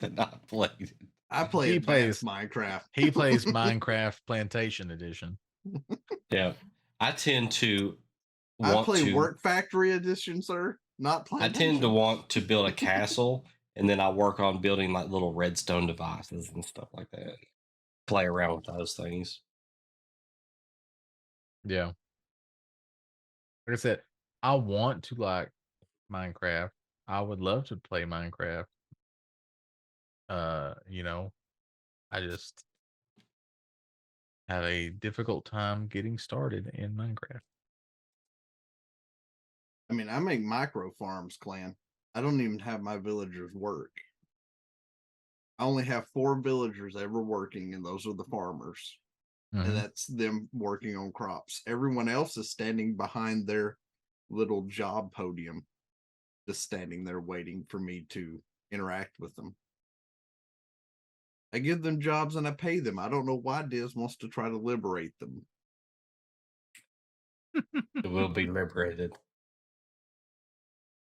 than I played it. I play He advanced plays- Minecraft. He plays Minecraft Plantation Edition. Yeah. I tend to I want play to Work Factory Edition, sir. Not I Plantation. tend to want to build a castle and then I work on building like little redstone devices and stuff like that. Play around with those things. Yeah. Like I said, I want to like Minecraft. I would love to play Minecraft. You know, I just have a difficult time getting started in Minecraft. I mean, I make micro farms, clan. I don't even have my villagers work. I only have 4 villagers ever working, and those are the farmers. Mhm. And that's them working on crops. Everyone else is standing behind their little job podium, just standing there waiting for me to interact with them. I give them jobs and I pay them. I don't know why Diz wants to try to liberate them. It will be liberated.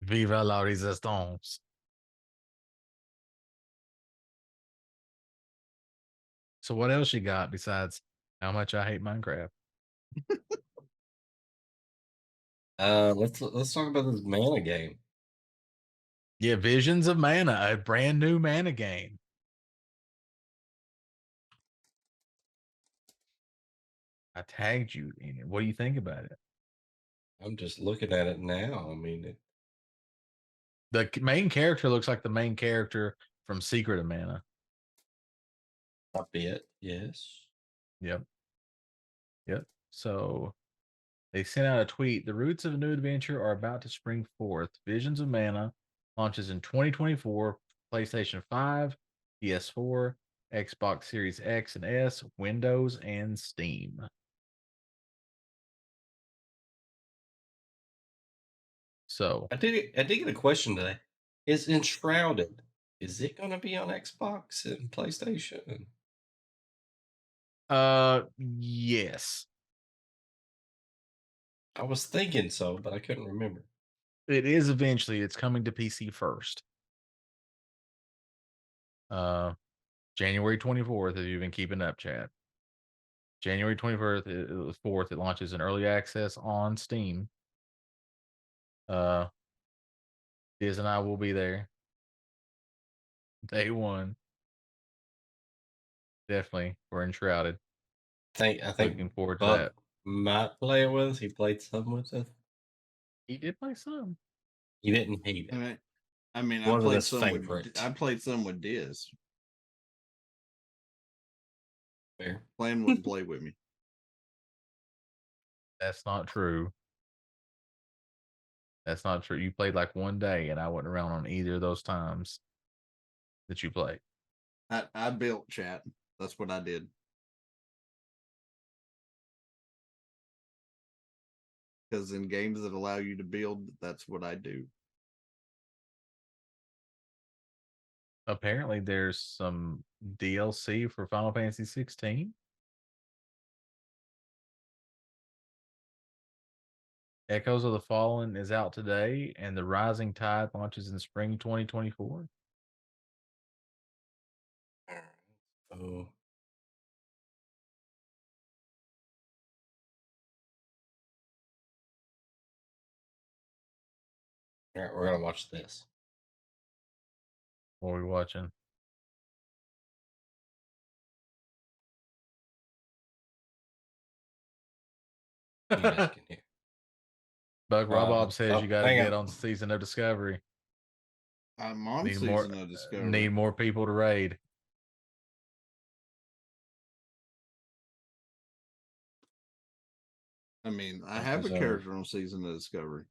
Viva la resistance. So what else you got besides how much I hate Minecraft? Let's talk about this mana game. Yeah, Visions of Mana, a brand new mana game. I tagged you in it. What do you think about it? I'm just looking at it now. I mean, The main character looks like the main character from Secret of Mana. a bit, yes. Yep. Yep. So they sent out a tweet. The roots of a new adventure are about to spring forth. Visions of Mana launches in 2024, PlayStation 5, PS4, Xbox Series X and S, Windows, and Steam. So I did get a question today. Is Enshrouded? Is it going to be on Xbox and PlayStation? yes. I was thinking so, but I couldn't remember. It is eventually. It's coming to PC first. January 24th, if you've been keeping up, chat. January 24th, it launches in early access on Steam. Diz and I will be there. Day one. Definitely. We're Enshrouded. I think Looking forward to Buck that. might play it with us. He played some with us. He did play some. He didn't hate it. I mean, Wasn't I played his some favorite. I played some with Diz. Fair. Plan wouldn't play with me. That's not true. That's not true. You played like one day, and I wasn't around on either of those times that you played. I built chat. That's what I did. Because in games that allow you to build, that's what I do. Apparently, there's some DLC for Final Fantasy 16. Echoes of the Fallen is out today, and The Rising Tide launches in spring 2024. Oh, all right, we're gonna watch this. What are we watching? I'm asking here. Buck Robob says you got to hang get on. on season of Discovery. I'm on Need season more. of Discovery. Need more people to raid. I mean, I have a character on season of Discovery.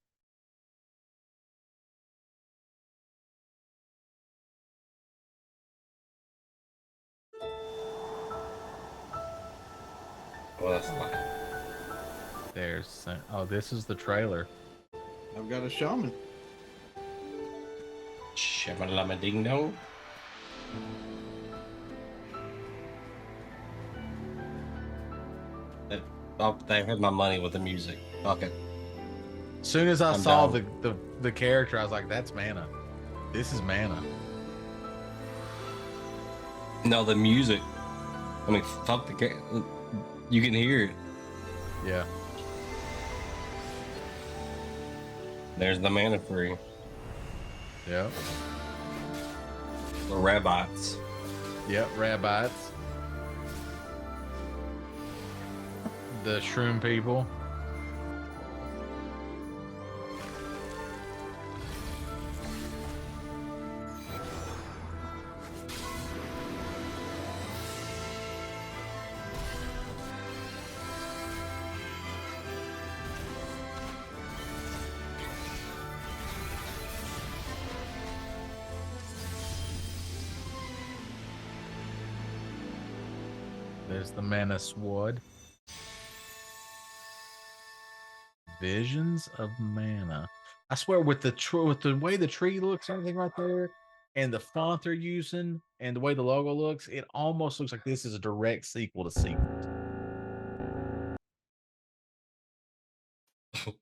Well, that's fine. There's. Oh, this is the trailer. I've got a shaman. Shamalama ding dong. They had my money with the music. Okay. As soon as I I'm saw down. the character, I was like, "That's Mana. This is Mana." No, the music. I mean, fuck you can hear it. Yeah. There's the Mana Free. Yep. The rabbits. Yep. Rabbites. The shroom people. There's the Mana Sword. Visions of Mana. I swear, with the way the tree looks, and everything right there, and the font they're using, and the way the logo looks, it almost looks like this is a direct sequel to Secret.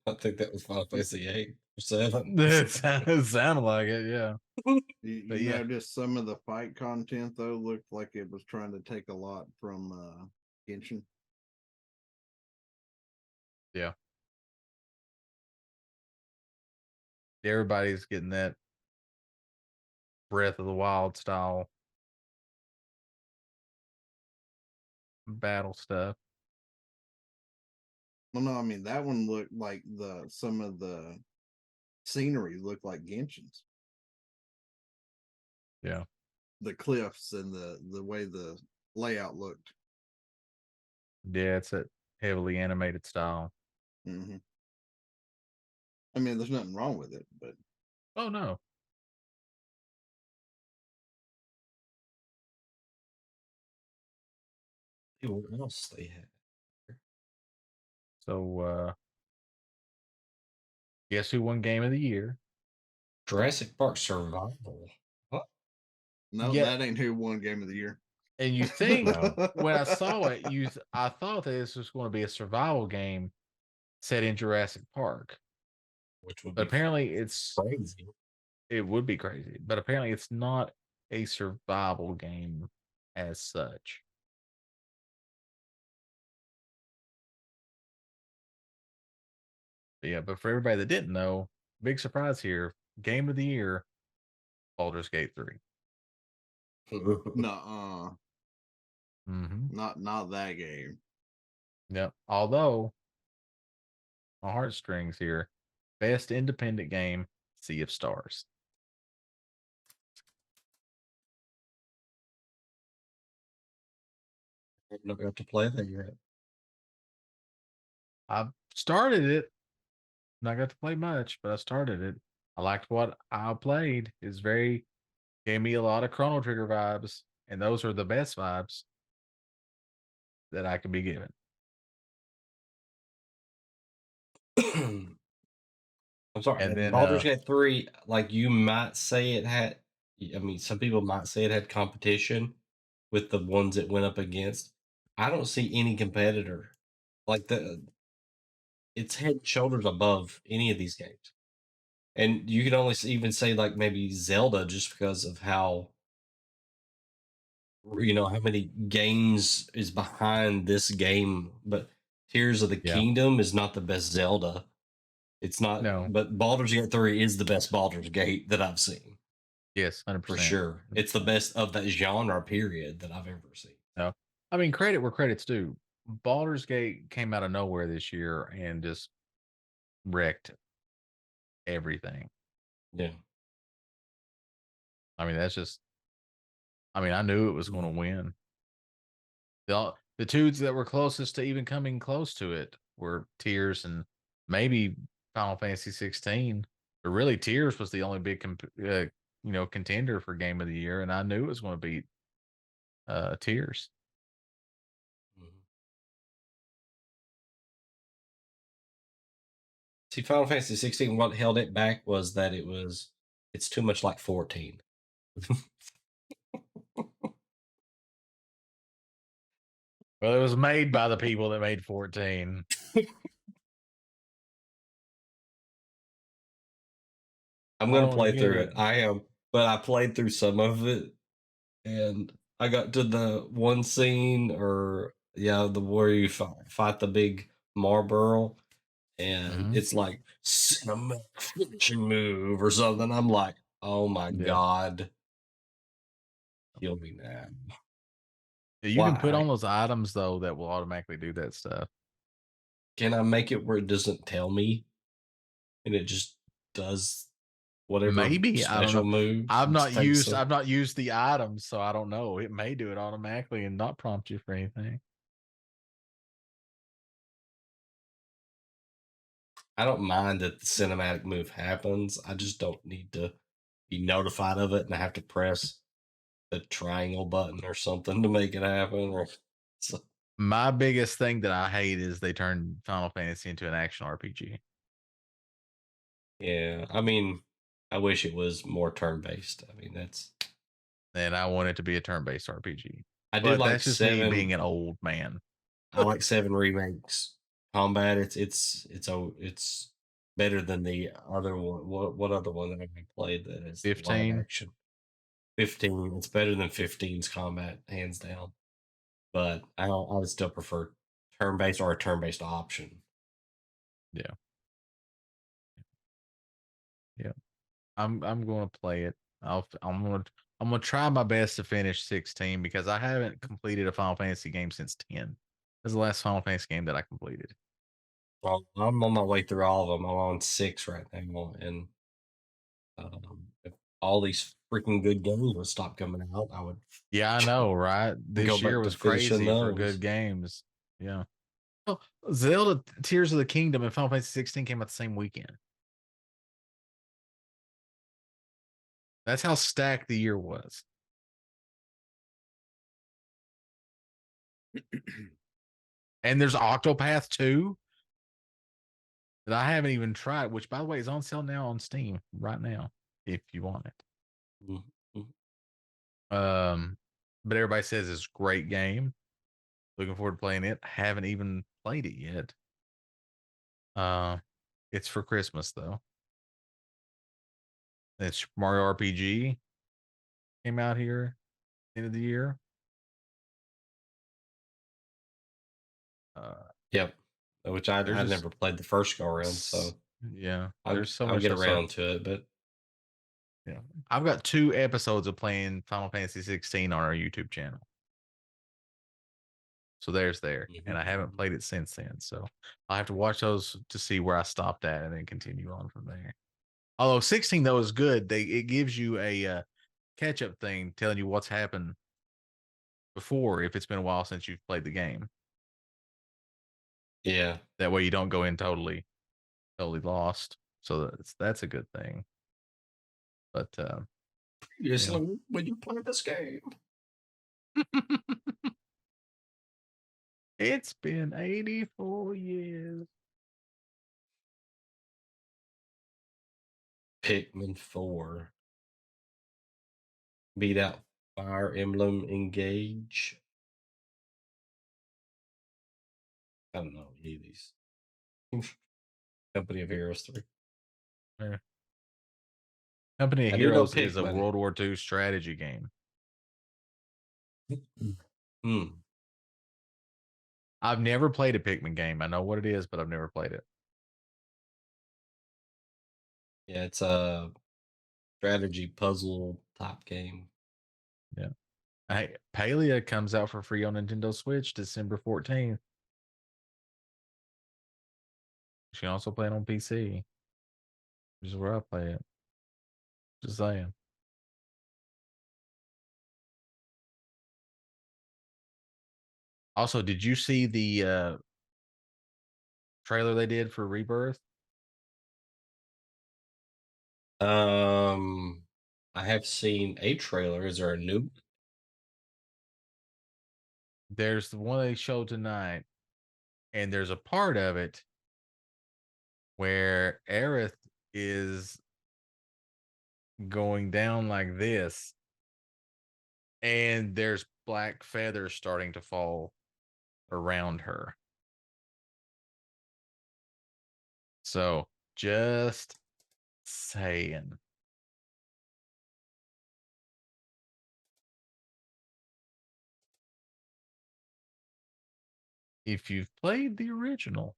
I think that was Final Fantasy 8 or 7. It sounded like it, yeah. You know, just some of the fight content though looked like it was trying to take a lot from Genshin. Yeah. Everybody's getting that Breath of the Wild style battle stuff. Well, no, I mean that one looked like some of the scenery looked like Genshin's. Yeah. The cliffs and the way the layout looked. Yeah, it's a heavily animated style. Mm-hmm. I mean, there's nothing wrong with it, but Oh no. What else they had? So guess who won Game of the Year? Jurassic Park Survival. What? no, Yeah. that ain't who won Game of the Year. And you think when I saw it, I thought that this was going to be a survival game set in Jurassic Park. Which would But be apparently it's crazy. it would be crazy. But apparently it's not a survival game as such. But yeah, but for everybody that didn't know, big surprise here. Game of the Year, Baldur's Gate 3. No, Mm-hmm. not that game. Yep. Although my heartstrings here, best independent game, Sea of Stars. I've not got to play that yet. I started it. Not got to play much, but I started it. I liked what I played. Gave me a lot of Chrono Trigger vibes, and those are the best vibes that I could be given. I'm sorry. And then, Baldur's Gate 3, like you might say it had, I mean, some people might say it had competition with the ones it went up against. I don't see any competitor. Like it's head and shoulders above any of these games. And you could only even say like maybe Zelda just because of how how many games is behind this game. But Tears of the Yeah. Kingdom is not the best Zelda. It's not. No. But Baldur's Gate 3 is the best Baldur's Gate that I've seen. Yes, 100%. For sure. It's the best of that genre, period, that I've ever seen. No. I mean, credit where credit's due. Baldur's Gate came out of nowhere this year and just wrecked everything. Yeah. I mean, that's just. I mean, I knew it was going to win. The two that were closest to even coming close to it were Tears and maybe Final Fantasy 16. But really, Tears was the only big contender for Game of the Year, and I knew it was going to beat Tears. See, Final Fantasy 16, what held it back was that it's too much like 14. Well, it was made by the people that made 14. I'm gonna Oh, play get through it. it. I am, but I played through some of it, and I got to the one scene, or the where you fight the big Marlboro, and Mhm. it's like cinematic finishing move or something. I'm like, oh my Yeah. god, kill me now. You can put Why? on those items though that will automatically do that stuff. Can I make it where it doesn't tell me, and it just does whatever Maybe, I don't special know. moves? I've It not just takes used a- I've not used the items, so I don't know. It may do it automatically and not prompt you for anything. I don't mind that the cinematic move happens. I just don't need to be notified of it and I have to press the triangle button or something to make it happen. Or so, My biggest thing that I hate is they turned Final Fantasy into an action RPG. yeah, I mean, I wish it was more turn based. I mean, And I want it to be a turn-based RPG. I do But like that's just me seven. being an old man. I like seven remakes combat. It's better than the other one. What other one that I played that is live 15. action? 15. It's better than 15's combat, hands down. But I would still prefer turn based or a turn based option. Yeah. Yeah. I'm going to play it. I'm going to try my best to finish 16 because I haven't completed a Final Fantasy game since 10. This is the last Final Fantasy game that I completed. Well, I'm on my way through all of them. I'm on 6 right now, and if all these freaking good games would stop coming out, I would Yeah, I know, right? go This year back to was finishing crazy for those. good games. Yeah. Oh, Zelda Tears of the Kingdom and Final Fantasy 16 came out the same weekend. That's how stacked the year was. And there's Octopath 2 that I haven't even tried, which by the way is on sale now on Steam right now if you want it. Mhm. But everybody says it's a great game. Looking forward to playing it. Haven't even played it yet. It's for Christmas though. It's Mario RPG came out here end of the year. Yep, which I There's just never played the first go around, so yeah, I'll there's so I'll much get stuff. So, around to it. But yeah, I've got 2 episodes of playing Final Fantasy 16 on our YouTube channel. So there's there, and I haven't played it since then. So I'll have to watch those to see where I stopped at, and then continue on from there. Although 16 though is good, it gives you a catch up thing telling you what's happened before if it's been a while since you've played the game. yeah, That way you don't go in totally lost. So that's a good thing. But previously when you played this game, it's been 84 years. Pikmin 4 beat out Fire Emblem Engage. I don't know any of these. Company of Heroes 3. Yeah. Company of I do know Heroes is a Pikmin. World War II strategy game. Hmm. I've never played a Pikmin game. I know what it is, but I've never played it. Yeah, it's a strategy puzzle type game. Yeah. Hey, Palia comes out for free on Nintendo Switch December 14th. You can also play it on PC, which is where I play it. Just saying. Also, did you see the trailer they did for Rebirth? I have seen a trailer. Is there a new? There's the one they showed tonight, and there's a part of it where Aerith is going down like this, and there's black feathers starting to fall around her. So just saying. If you've played the original,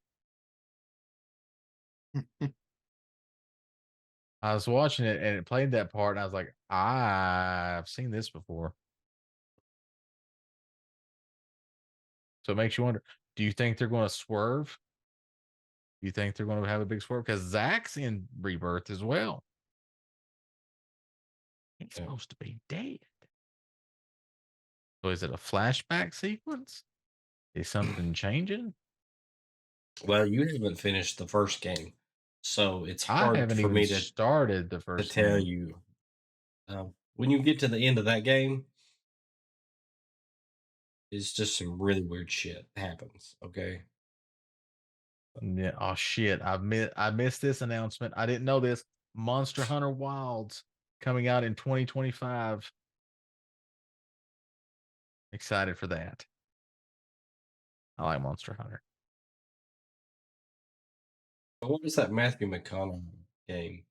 I was watching it and it played that part, and I was like, I've seen this before. So it makes you wonder, do you think they're going to swerve? Do you think they're going to have a big swerve? Because Zach's in Rebirth as well. He's Yeah. supposed to be dead. So is it a flashback sequence? Is something changing? Well, you haven't finished the first game, so it's I hard haven't for even me to started the first tell game. you. When you get to the end of that game, it's just some really weird shit happens. Okay. Yeah. Oh shit! I missed this announcement. I didn't know this. Monster Hunter Wilds coming out in 2025. Excited for that. I like Monster Hunter. What was that Matthew McConaughey game?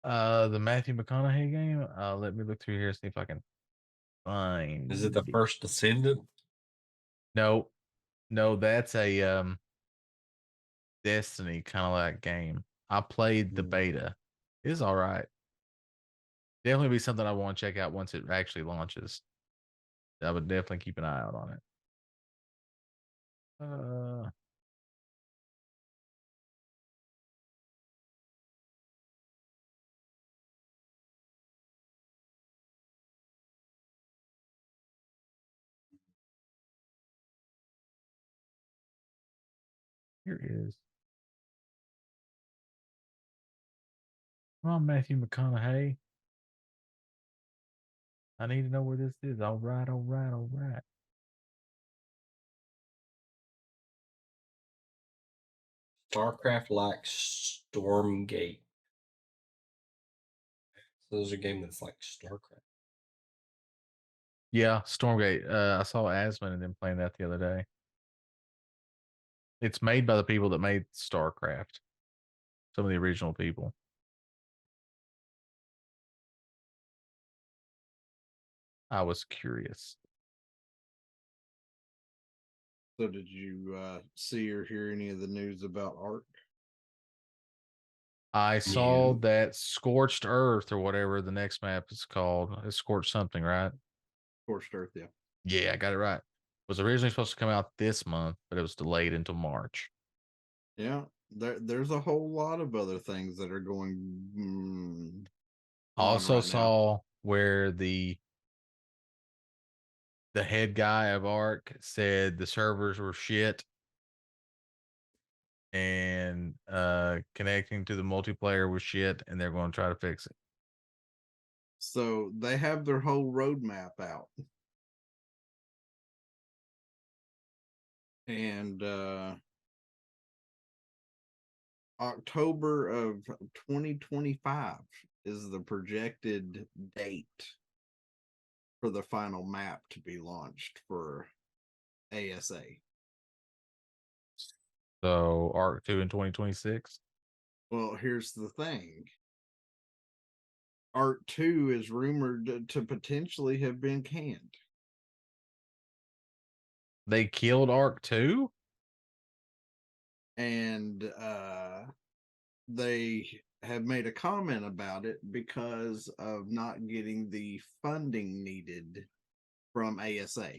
The Matthew McConaughey game. Let me look through here, see if I can find. Is it the first Descendant? No, no, that's a Destiny kind of like game. I played the beta. It's all right. Definitely be something I want to check out once it actually launches. I would definitely keep an eye out on it. Here is. Come on, Matthew McConaughey. I need to know where this is. All right, all right, all right. StarCraft like Stormgate. So there's a game that's like StarCraft. Yeah, Stormgate. I saw Asmon and them playing that the other day. It's made by the people that made StarCraft. Some of the original people. I was curious. So did you see or hear any of the news about Ark? I saw No. that Scorched Earth or whatever the next map is called. It's Scorched something, right? Scorched Earth, yeah. Yeah, I got it right. Was originally supposed to come out this month, but it was delayed until March. Yeah, there's a whole lot of other things that are going on Also right now. saw where the head guy of Ark said the servers were shit and connecting to the multiplayer was shit, and they're going to try to fix it. So they have their whole roadmap out. And October of 2025 is the projected date for the final map to be launched for ASA. So Ark 2 in 2026. Well, here's the thing. Ark 2 is rumored to potentially have been canned. They killed Ark 2? And they have made a comment about it because of not getting the funding needed from ASA.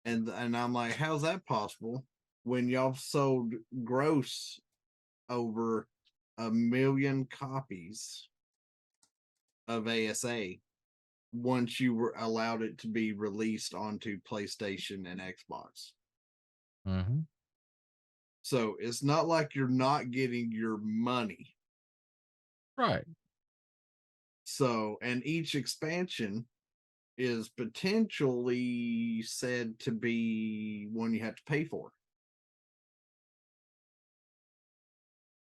And I'm like, how's that possible? when y'all sold gross over 1 million copies of ASA once you were allowed it to be released onto PlayStation and Xbox. Mm-hmm. So it's not like you're not getting your money. Right. So, and each expansion is potentially said to be one you have to pay for.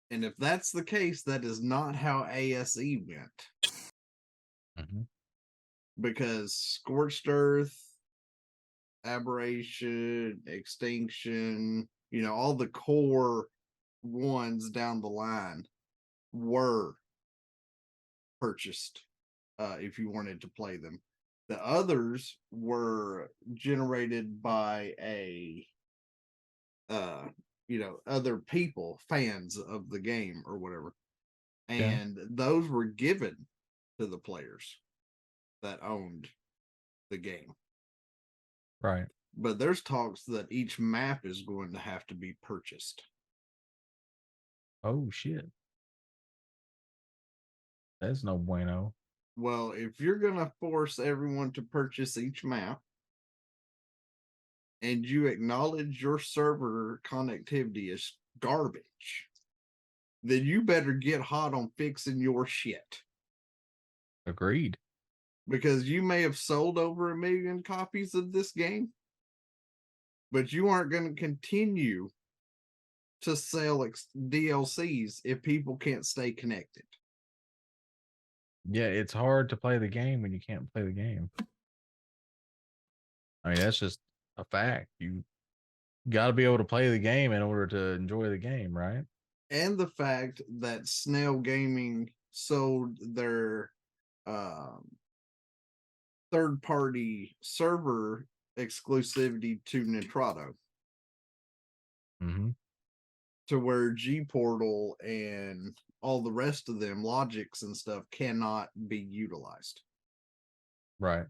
And if that's the case, that is not how ASE went. Mm-hmm. Because Scorched Earth, Aberration, Extinction, all the core ones down the line were purchased if you wanted to play them. The others were generated by other people, fans of the game or whatever. Yeah. And those were given to the players that owned the game. Right. But there's talks that each map is going to have to be purchased. Oh shit. That's no bueno. Well, if you're going to force everyone to purchase each map and you acknowledge your server connectivity is garbage, then you better get hot on fixing your shit. Agreed. Because you may have sold over 1 million copies of this game, but you aren't going to continue to sell DLCs if people can't stay connected. Yeah, it's hard to play the game when you can't play the game. I mean, that's just a fact. You got to be able to play the game in order to enjoy the game, right? And the fact that Snail Gaming sold their third-party server exclusivity to Nitrado. Mm-hmm. To where G Portal and all the rest of them, Logics and stuff, cannot be utilized. Right.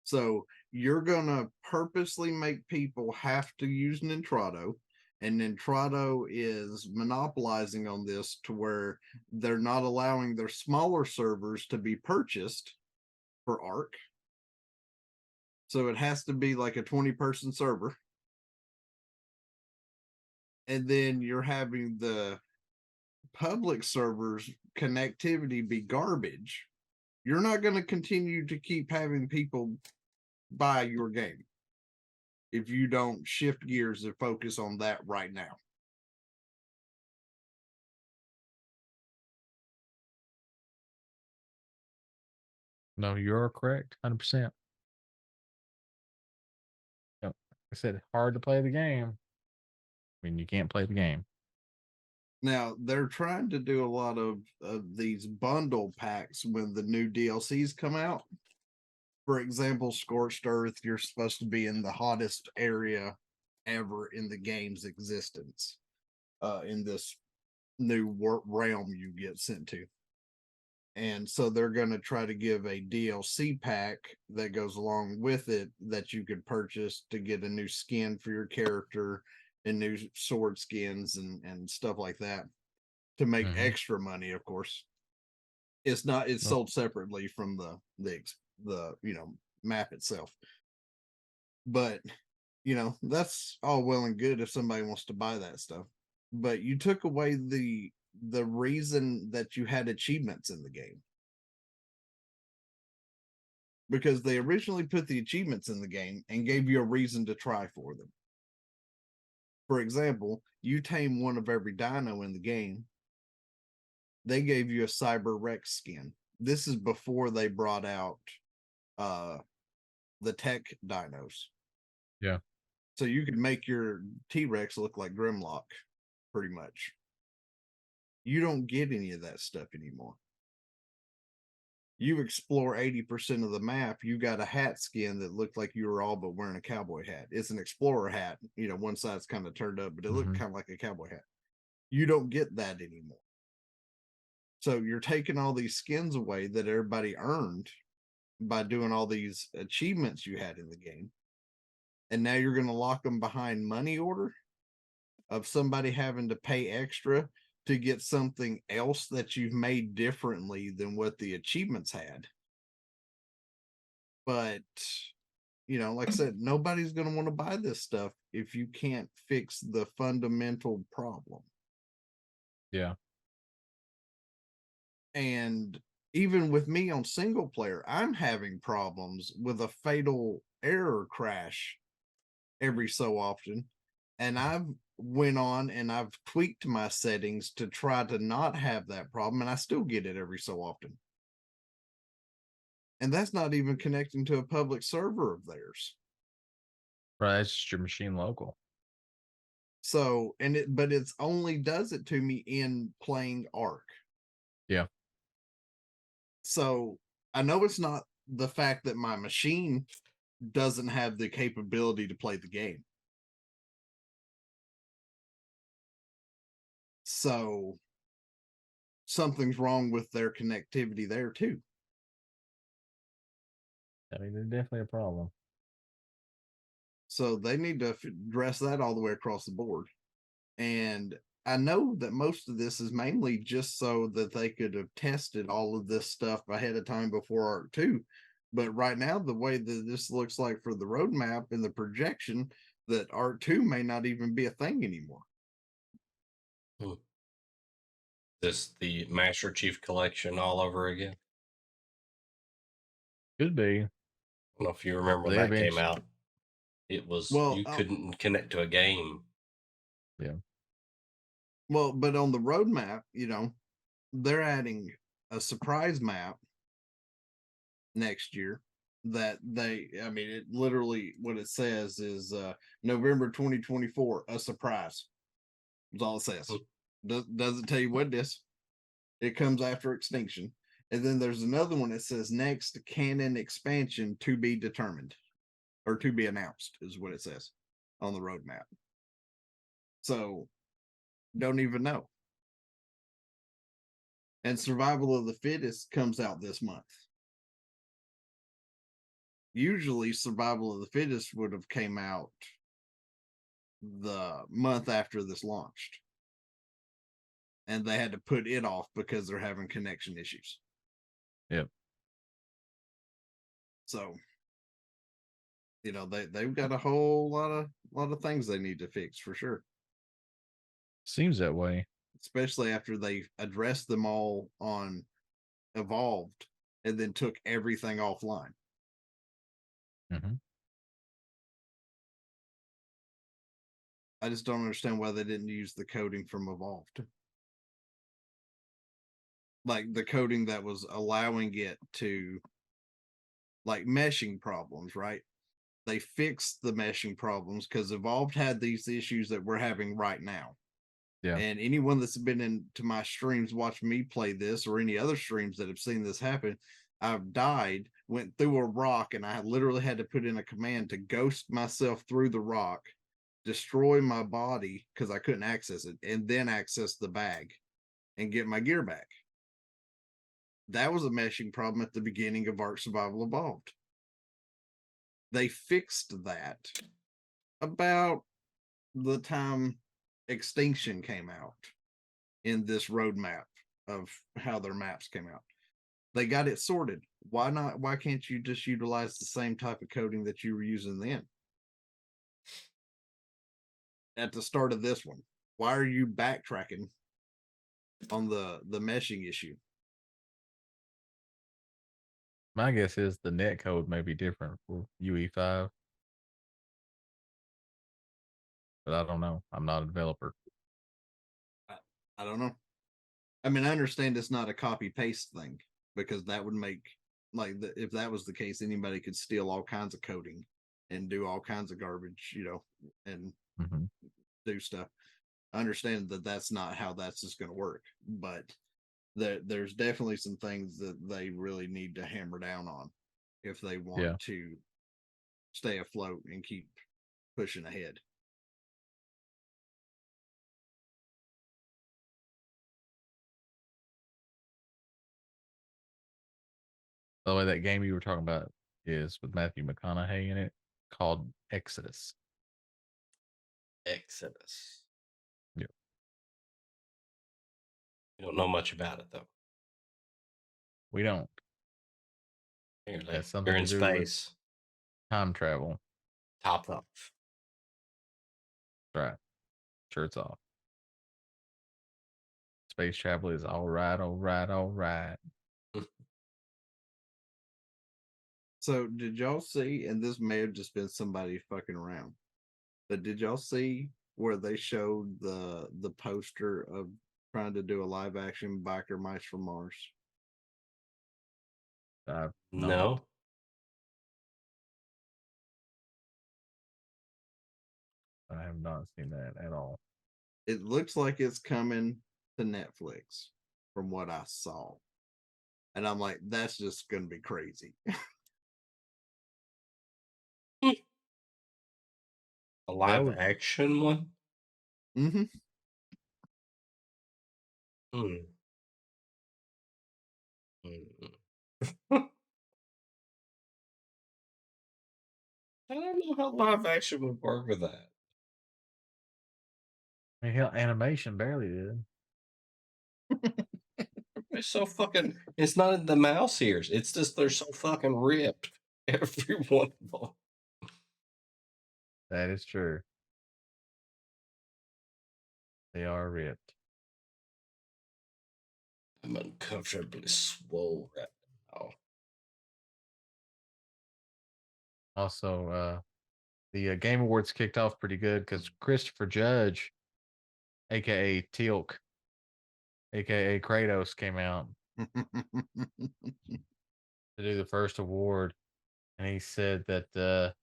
So you're gonna purposely make people have to use Nitrado, and Nitrado is monopolizing on this to where they're not allowing their smaller servers to be purchased for Arc. So it has to be like a 20-person server. And then you're having the public servers connectivity be garbage. You're not going to continue to keep having people buy your game if you don't shift gears and focus on that right now. No, you're correct. 100%. Yep. I said hard to play the game. I mean, you can't play the game. Now, they're trying to do a lot of these bundle packs when the new DLCs come out. For example, Scorched Earth, you're supposed to be in the hottest area ever in the game's existence, in this new realm you get sent to. And so they're going to try to give a DLC pack that goes along with it that you could purchase to get a new skin for your character and new sword skins and stuff like that to make extra money, of course. It's sold separately from the map itself. But that's all well and good if somebody wants to buy that stuff. But you took away the reason that you had achievements in the game. Because they originally put the achievements in the game and gave you a reason to try for them. For example, you tame one of every dino in the game. They gave you a Cyber Rex skin. This is before they brought out the tech dinos. Yeah. So you could make your T-Rex look like Grimlock, pretty much. You don't get any of that stuff anymore. You explore 80% of the map, you got a hat skin that looked like you were all but wearing a cowboy hat. It's an explorer hat. One side's kind of turned up, but it looked kind of like a cowboy hat. You don't get that anymore. So you're taking all these skins away that everybody earned by doing all these achievements you had in the game. and now you're going to lock them behind money order of somebody having to pay extra to get something else that you've made differently than what the achievements had. But like I said, nobody's going to want to buy this stuff if you can't fix the fundamental problem. Yeah. And even with me on single player, I'm having problems with a fatal error crash every so often. And I've went on and I've tweaked my settings to try to not have that problem, and I still get it every so often. And that's not even connecting to a public server of theirs. Right. It's just your machine local. So, but it's only does it to me in playing Ark. Yeah. So I know it's not the fact that my machine doesn't have the capability to play the game. So something's wrong with their connectivity there too. I mean, there's definitely a problem. So they need to address that all the way across the board. And I know that most of this is mainly just so that they could have tested all of this stuff ahead of time before Ark 2. But right now, the way that this looks like for the roadmap and the projection, that Ark 2 may not even be a thing anymore. This the Master Chief Collection all over again. Could be. I don't know if you remember when They that came eventually- out. It was Well, you couldn't connect to a game. Yeah. Well, but on the roadmap, they're adding a surprise map next year that it literally what it says is November 2024, a surprise. That's all it says. Doesn't tell you what it is. It comes after Extinction. And then there's another one that says next canon expansion to be determined or to be announced is what it says on the roadmap. So don't even know. And Survival of the Fittest comes out this month. Usually Survival of the Fittest would have came out the month after this launched. And they had to put it off because they're having connection issues. Yep. So, they've got a whole lot of things they need to fix for sure. Seems that way. Especially after they addressed them all on Evolved and then took everything offline. Mm-hmm. I just don't understand why they didn't use the coding from Evolved. Like the coding that was allowing it to like meshing problems, right? They fixed the meshing problems because Evolved had these issues that we're having right now. Yeah. And anyone that's been into my streams, watching me play this, or any other streams that have seen this happen, I've died, went through a rock, and I literally had to put in a command to ghost myself through the rock, destroy my body because I couldn't access it, and then access the bag and get my gear back. That was a meshing problem at the beginning of Ark Survival Evolved. They fixed that about the time Extinction came out in this roadmap of how their maps came out. They got it sorted. Why not? Why can't you just utilize the same type of coding that you were using then? At the start of this one, why are you backtracking on the meshing issue? My guess is the net code may be different for UE5. But I don't know. I'm not a developer. I don't know. I mean, I understand it's not a copy paste thing because that would make if that was the case, anybody could steal all kinds of coding and do all kinds of garbage, and do stuff. I understand that that's not how that's just going to work, but there's definitely some things that they really need to hammer down on if they want to stay afloat and keep pushing ahead. By the way, that game you were talking about is with Matthew McConaughey in it. called Exodus. Exodus. Yep. You don't know much about it though. We don't. Apparently, That's something you're in to do with space. time travel. Top off. That's right. Shirts off. Space travel is all right, all right, all right. So did y'all see, and this may have just been somebody fucking around, but did y'all see where they showed the poster of trying to do a live action Biker Mice from Mars? I've No. not. I have not seen that at all. It looks like it's coming to Netflix from what I saw. And I'm like, that's just gonna be crazy. A live would- action one? Mm-hmm. Hmm. I don't know how live action would work with that. I mean, hell, animation barely did. It's so fucking. It's not in the mouse ears. It's just they're so fucking ripped. Every one of them. That is true. They are ripped. I'm uncomfortably swole right now. Also, the Game Awards kicked off pretty good because Christopher Judge, aka Teal'c, aka Kratos, came out to do the first award, and he said that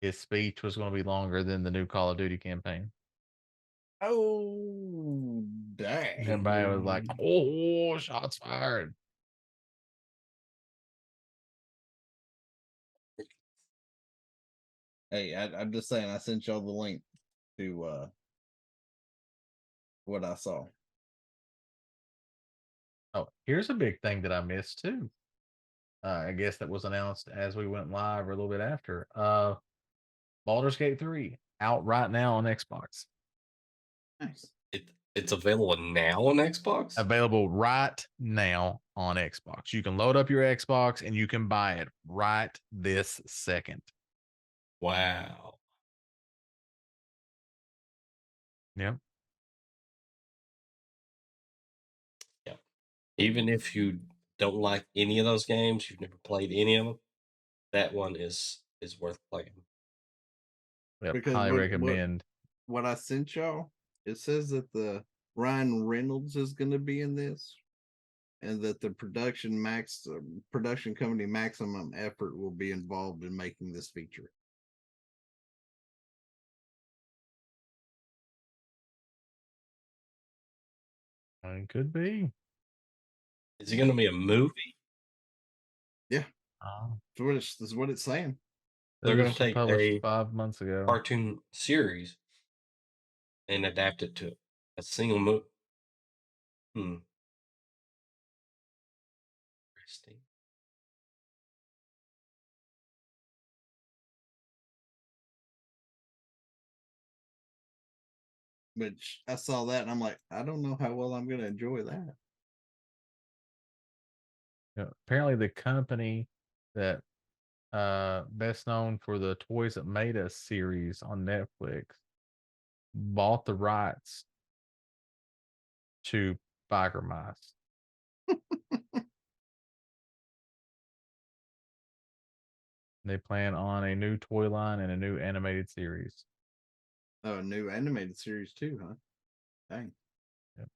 his speech was going to be longer than the new Call of Duty campaign. Oh, dang. Everybody was like, "Oh, shots fired!" Hey, I'm just saying, I sent y'all the link to what I saw. Oh, here's a big thing that I missed too. I guess that was announced as we went live or a little bit after. Baldur's Gate 3 out right now on Xbox. Nice. It's available now on Xbox. Available right now on Xbox. You can load up your Xbox and you can buy it right this second. Wow. Yep. Yeah. Even if you don't like any of those games, you've never played any of them, that one is worth playing. Yep. Because Highly what recommend. what I sent y'all, it says that the Ryan Reynolds is going to be in this, and that the production company Maximum Effort will be involved in making this feature. It could be. Is it going to be a movie? Yeah, Oh, this is what it's saying. They're it going was to take published a 5 months ago. cartoon series and adapt it to a single movie. Interesting. Which I saw that and I'm like, I don't know how well I'm going to enjoy that. Apparently, the company that best known for the Toys That Made Us series on Netflix bought the rights to Biker Mice. They plan on a new toy line and a new animated series. Oh, a new animated series too, huh? Dang. Yep.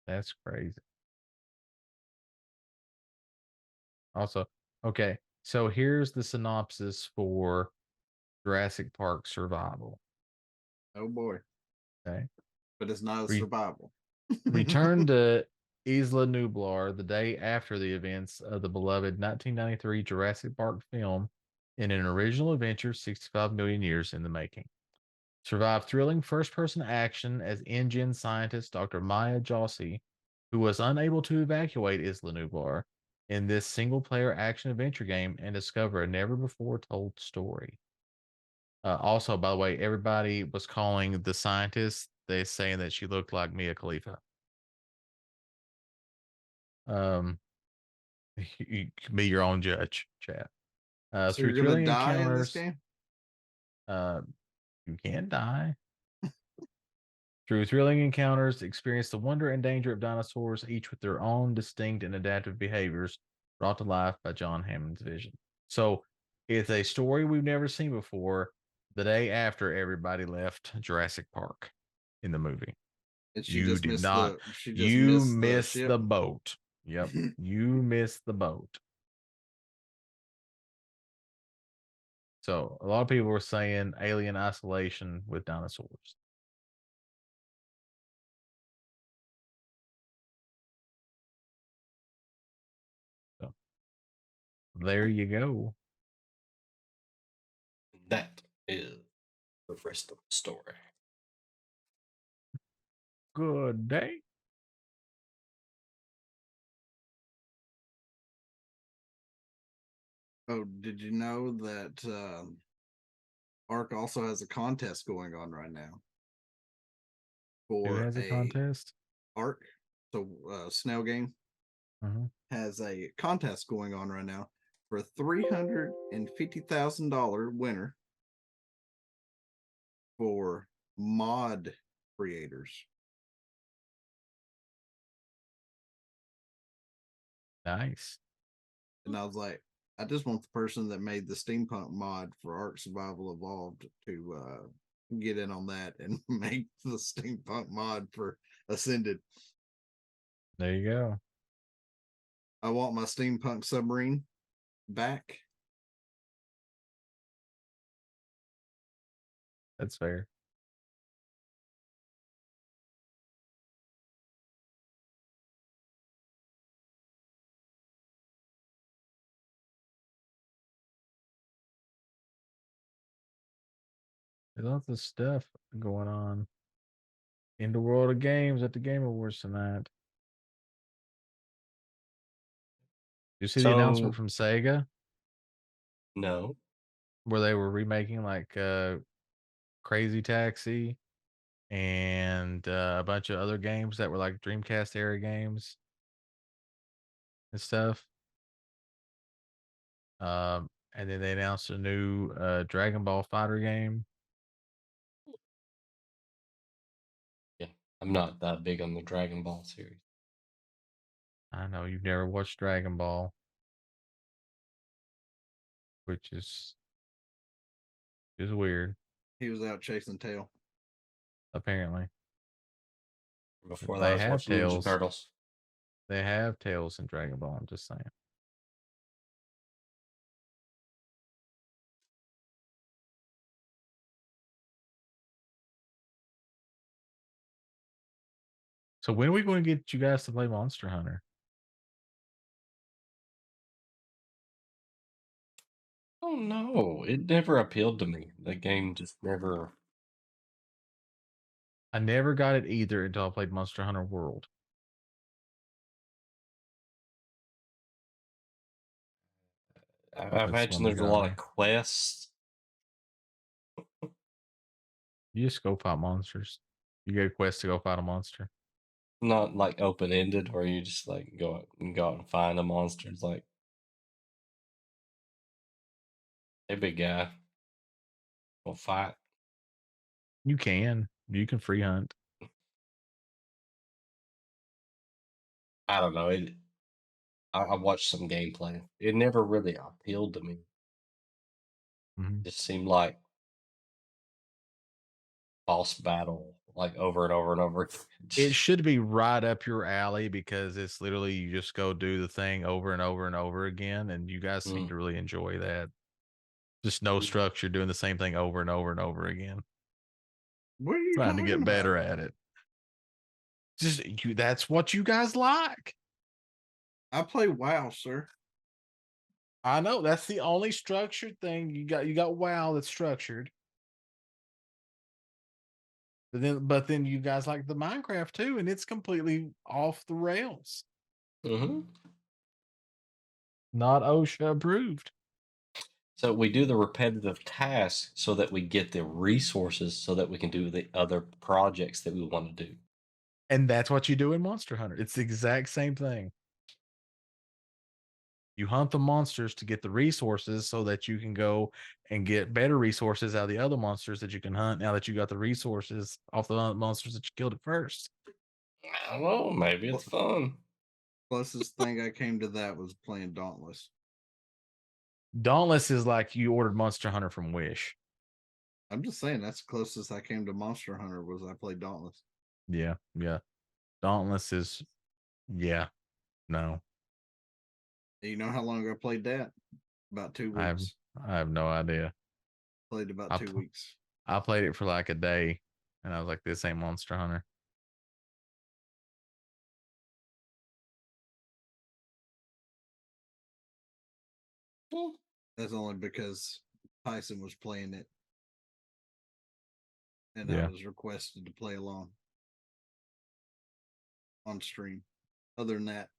That's crazy. Also, okay, so here's the synopsis for Jurassic Park Survival. Oh boy. Okay. But it's not a Re- survival. Return to Isla Nublar the day after the events of the beloved 1993 Jurassic Park film in an original adventure 65 million years in the making. Survived thrilling first-person action as InGen scientist Dr. Maya Jossi, who was unable to evacuate Isla Nublar in this single-player action-adventure game and discover a never-before-told story. Also, by the way, everybody was calling the scientist. They saying that she looked like Mia Khalifa. Um, you can be your own judge, chat. So Through you're gonna thrilling die in this encounters, game? uh, you can die. Through thrilling encounters, experience the wonder and danger of dinosaurs, each with their own distinct and adaptive behaviors, brought to life by John Hammond's vision. So it's a story we've never seen before. The day after everybody left Jurassic Park in the movie, And she you just did missed not. the she just You missed the missed ship. the boat. Yep, you missed the boat. So a lot of people were saying Alien Isolation with dinosaurs. So there you go. That is the rest of the story. Good day. Oh, did you know that Ark also has a contest going on right now Who for has a a contest? Ark? So Snail Game Mhm. has a contest going on right now for a $350,000 winner for mod creators. Nice. And I was like, I just want the person that made the steampunk mod for Ark Survival Evolved to get in on that and make the steampunk mod for Ascended. There you go. I want my steampunk submarine back. That's fair. There's lots of stuff going on in the world of games at the Game Awards tonight. You see the announcement So from Sega no, where they were remaking like Crazy Taxi and a bunch of other games that were like Dreamcast era games and stuff. And then they announced a new Dragon Ball Fighter game. yeah, I'm not that big on the Dragon Ball series. I know you've never watched Dragon Ball, which is weird, He was out chasing tail. apparently. Before that, I They was have watching Ninja tails. Turtles. They have tails in Dragon Ball. I'm just saying. So when are we going to get you guys to play Monster Hunter? Oh no, it never appealed to me. The game just never. I never got it either until I played Monster Hunter World. I That's the imagine one that there's a got lot me. of quests. You just go fight monsters. You get a quest to go fight a monster. Not like open ended, where you just like go out and find a monster. It's like, hey, big guy, we'll fight. You can. You can free hunt. I don't know. I watched some gameplay. It never really appealed to me. Mhm. Just seemed like boss battle, like over and over and over. It should be right up your alley because it's literally you just go do the thing over and over and over again, and you guys seem Mm. to really enjoy that. Just no Mm. structure, doing the same thing over and over and over again. What are you Trying to talking get better about? at it. Just you that's what you guys like. I play WoW, sir. I know that's the only structured thing you got. You got WoW that's structured. But then you guys like the Minecraft too, and it's completely off the rails. Hmm. Not OSHA approved. So we do the repetitive tasks so that we get the resources so that we can do the other projects that we want to do. And that's what you do in Monster Hunter. It's the exact same thing. You hunt the monsters to get the resources so that you can go and get better resources out of the other monsters that you can hunt now that you got the resources off the monsters that you killed at first. I don't know. Maybe it's fun. Closest thing I came to that was playing Dauntless. Dauntless is like you ordered Monster Hunter from Wish. I'm just saying that's the closest I came to Monster Hunter was I played Dauntless. Yeah, yeah. Dauntless is, yeah, no. You know how long I played that? About 2 I have weeks. I have no idea. Played about I 2 pl- weeks. I played it for like a day, and I was like, "This ain't Monster Hunter." That's only because Tyson was playing it, and I Yeah, was requested to play along on stream. Other than that,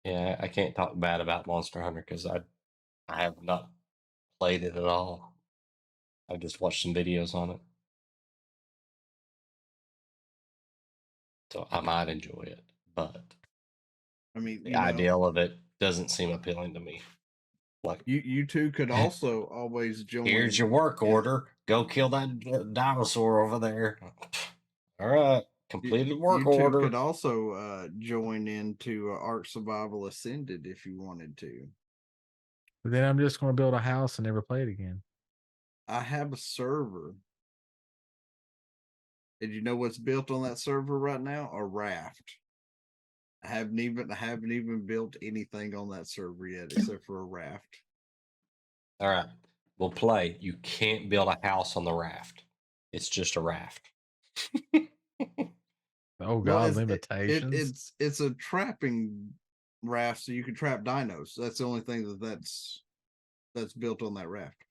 Yeah, I can't talk bad about Monster Hunter because I have not played it at all. I've just watched some videos on it. So I might enjoy it, but I mean, the ideal of it doesn't seem appealing to me. Like, you two could also always join. here's your work order. Go kill that dinosaur over there. All right, completed work you two order. could also join into Ark Survival Ascended if you wanted to. but then I'm just going to build a house and never play it again. I have a server. Did you know what's built on that server right now? A raft. I haven't even built anything on that server yet except for a raft. All right, we'll play. You can't build a house on the raft. It's just a raft. Oh Well, God, it's limitations. it's a trapping raft, so you can trap dinos. That's the only thing that's built on that raft.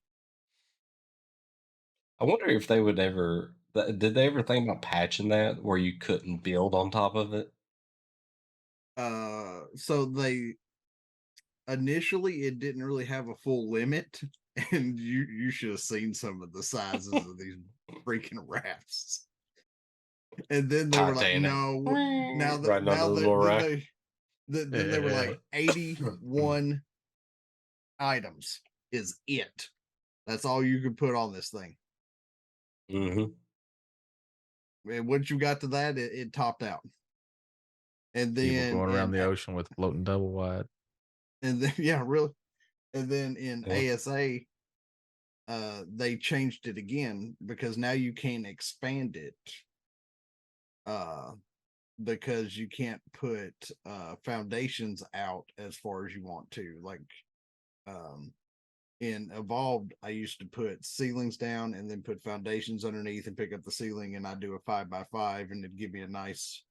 I wonder if they would ever. Did they ever think about patching that where you couldn't build on top of it? So they initially it didn't really have a full limit, and you should have seen some of the sizes of these freaking rafts. And then they were like, Titanic. no, now that Riding on now the that little then raft. then they were Yeah. like 81 items is it. That's all you could put on this thing. Mm-hmm. And once you got to that, it topped out. And People then going around the ocean with floating double wide. and then yeah, really. And then in Yeah. ASA, they changed it again because now you can't expand it. Because you can't put foundations out as far as you want to. Like in Evolved, I used to put ceilings down and then put foundations underneath and pick up the ceiling, and I'd do a 5x5, and it'd give me a nice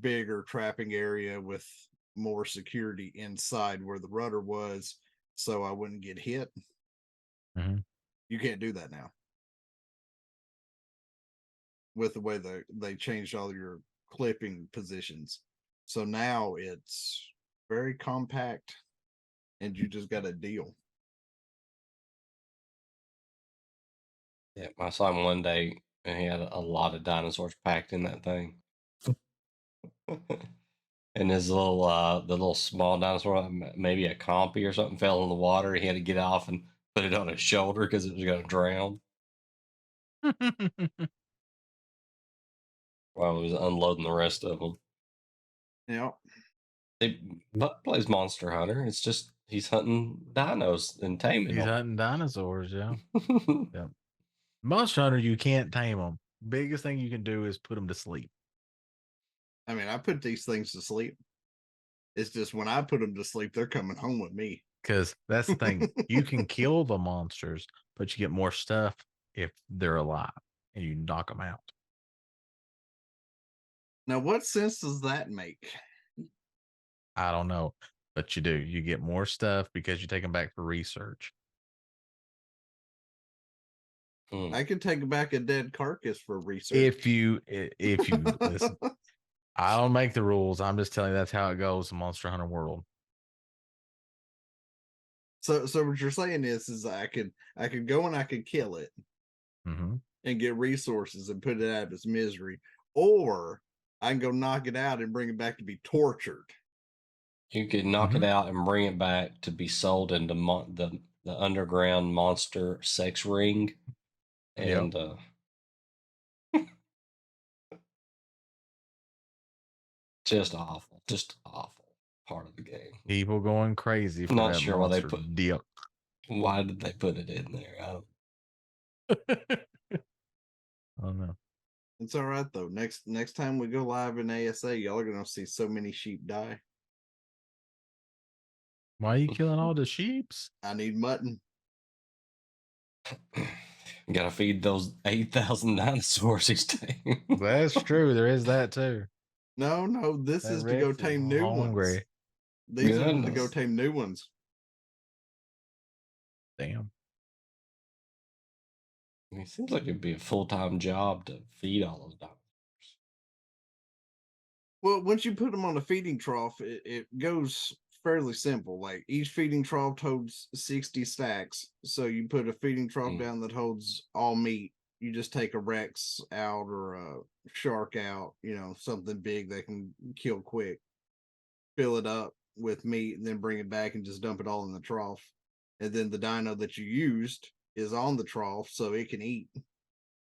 bigger trapping area with more security inside where the rudder was, so I wouldn't get hit. Mhm. You can't do that now with the way they changed all your clipping positions. So now it's very compact, and you just got a deal. Yeah, I saw him one day and he had a lot of dinosaurs packed in that thing. And his little the little small dinosaur, maybe a compy or something, fell in the water. He had to get off and put it on his shoulder because it was gonna drown while he was unloading the rest of them. Yeah. Buck plays Monster Hunter. It's just he's hunting dinos and taming He's them. hunting dinosaurs, yeah. Yeah. Monster Hunter, you can't tame them. Biggest thing you can do is put them to sleep. I mean, I put these things to sleep. It's just when I put them to sleep, they're coming home with me. Because that's the thing. You can kill the monsters, but you get more stuff if they're alive and you knock them out. Now, what sense does that make? I don't know, but you do. You get more stuff because you take them back for research. I could take back a dead carcass for research. If you listen, I don't make the rules. I'm just telling you that's how it goes in Monster Hunter World. So what you're saying is I could go and I could kill it Mm-hmm. and get resources and put it out of its misery, or I can go knock it out and bring it back to be tortured. You could knock it out and bring it back to be sold into the underground monster sex ring, and just awful part of the game. People going crazy for Not that sure why they monster put. deal. Why did they put it in there? I don't know. It's all right though. Next time we go live in ASA, y'all are gonna see so many sheep die. Why are you killing all the sheeps? I need mutton. Gotta feed those 8,000 dinosaurs each day. That's true. There is that too. No, this That is to go Rex is tame new ones. hungry. These are to go Goodness. tame new ones. Damn. It seems like it'd be a full-time job to feed all those dinosaurs. Well, once you put them on a feeding trough, it goes fairly simple. Like each feeding trough holds 60 stacks. So you put a feeding trough down that holds all meat. You just take a Rex out or a shark out, something big that can kill quick. Fill it up with meat and then bring it back and just dump it all in the trough. And then the dino that you used is on the trough so it can eat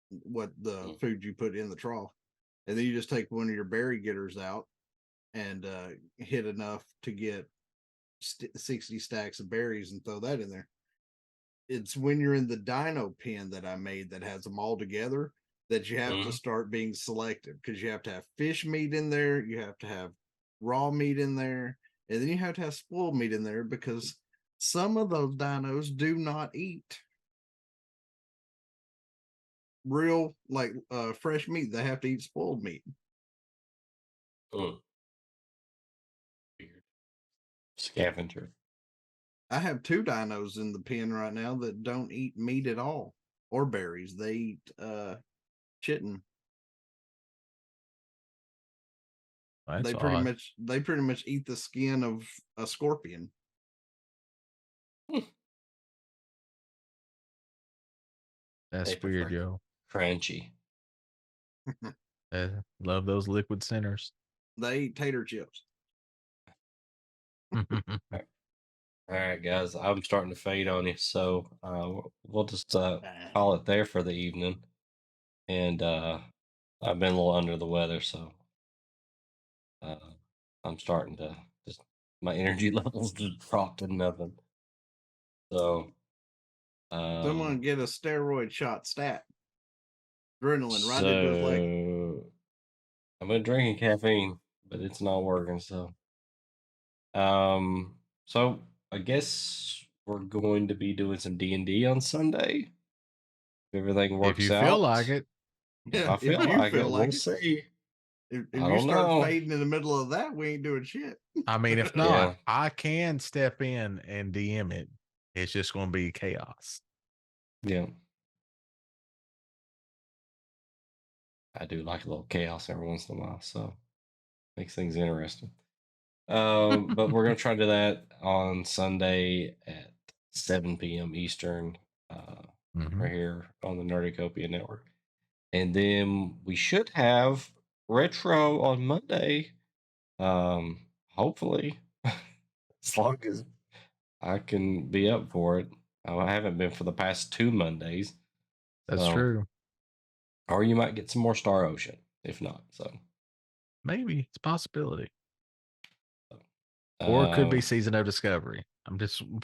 what the food you put in the trough. And then you just take one of your berry getters out and hit enough to get 60 stacks of berries and throw that in there. It's when you're in the dino pen that I made that has them all together that you have to start being selective, because you have to have fish meat in there, you have to have raw meat in there, and then you have to have spoiled meat in there, because some of those dinos do not eat real fresh meat. They have to eat spoiled meat. Weird. Scavenger. I have 2 dinos in the pen right now that don't eat meat at all or berries. They eat chitin. That's They pretty much eat the skin of a scorpion. That's They weird, prefer yo. Crunchy. Love those liquid centers. They eat tater chips. All right, guys, I'm starting to fade on you, so we'll just call it there for the evening. And I've been a little under the weather, so I'm starting to my energy levels just dropped to nothing. So Someone get a steroid shot stat. Adrenaline right into his leg. I've been drinking caffeine, but it's not working. So I guess we're going to be doing some D&D on Sunday. If everything works if you out. feel like it. If I feel like it, we'll see. If you start fading in the middle of that, we ain't doing shit. I mean, if not, I can step in and DM it. It's just going to be chaos. Yeah. I do like a little chaos every once in a while, so makes things interesting. But we're going to try to do that on Sunday at 7 p.m. Eastern, right here on the Nerdicopia Network. And then we should have retro on Monday. Hopefully, as long as I can be up for it. I haven't been for the past 2 Mondays. That's true. Or you might get some more Star Ocean, if not. So maybe it's a possibility. Or it could be Season of Discovery.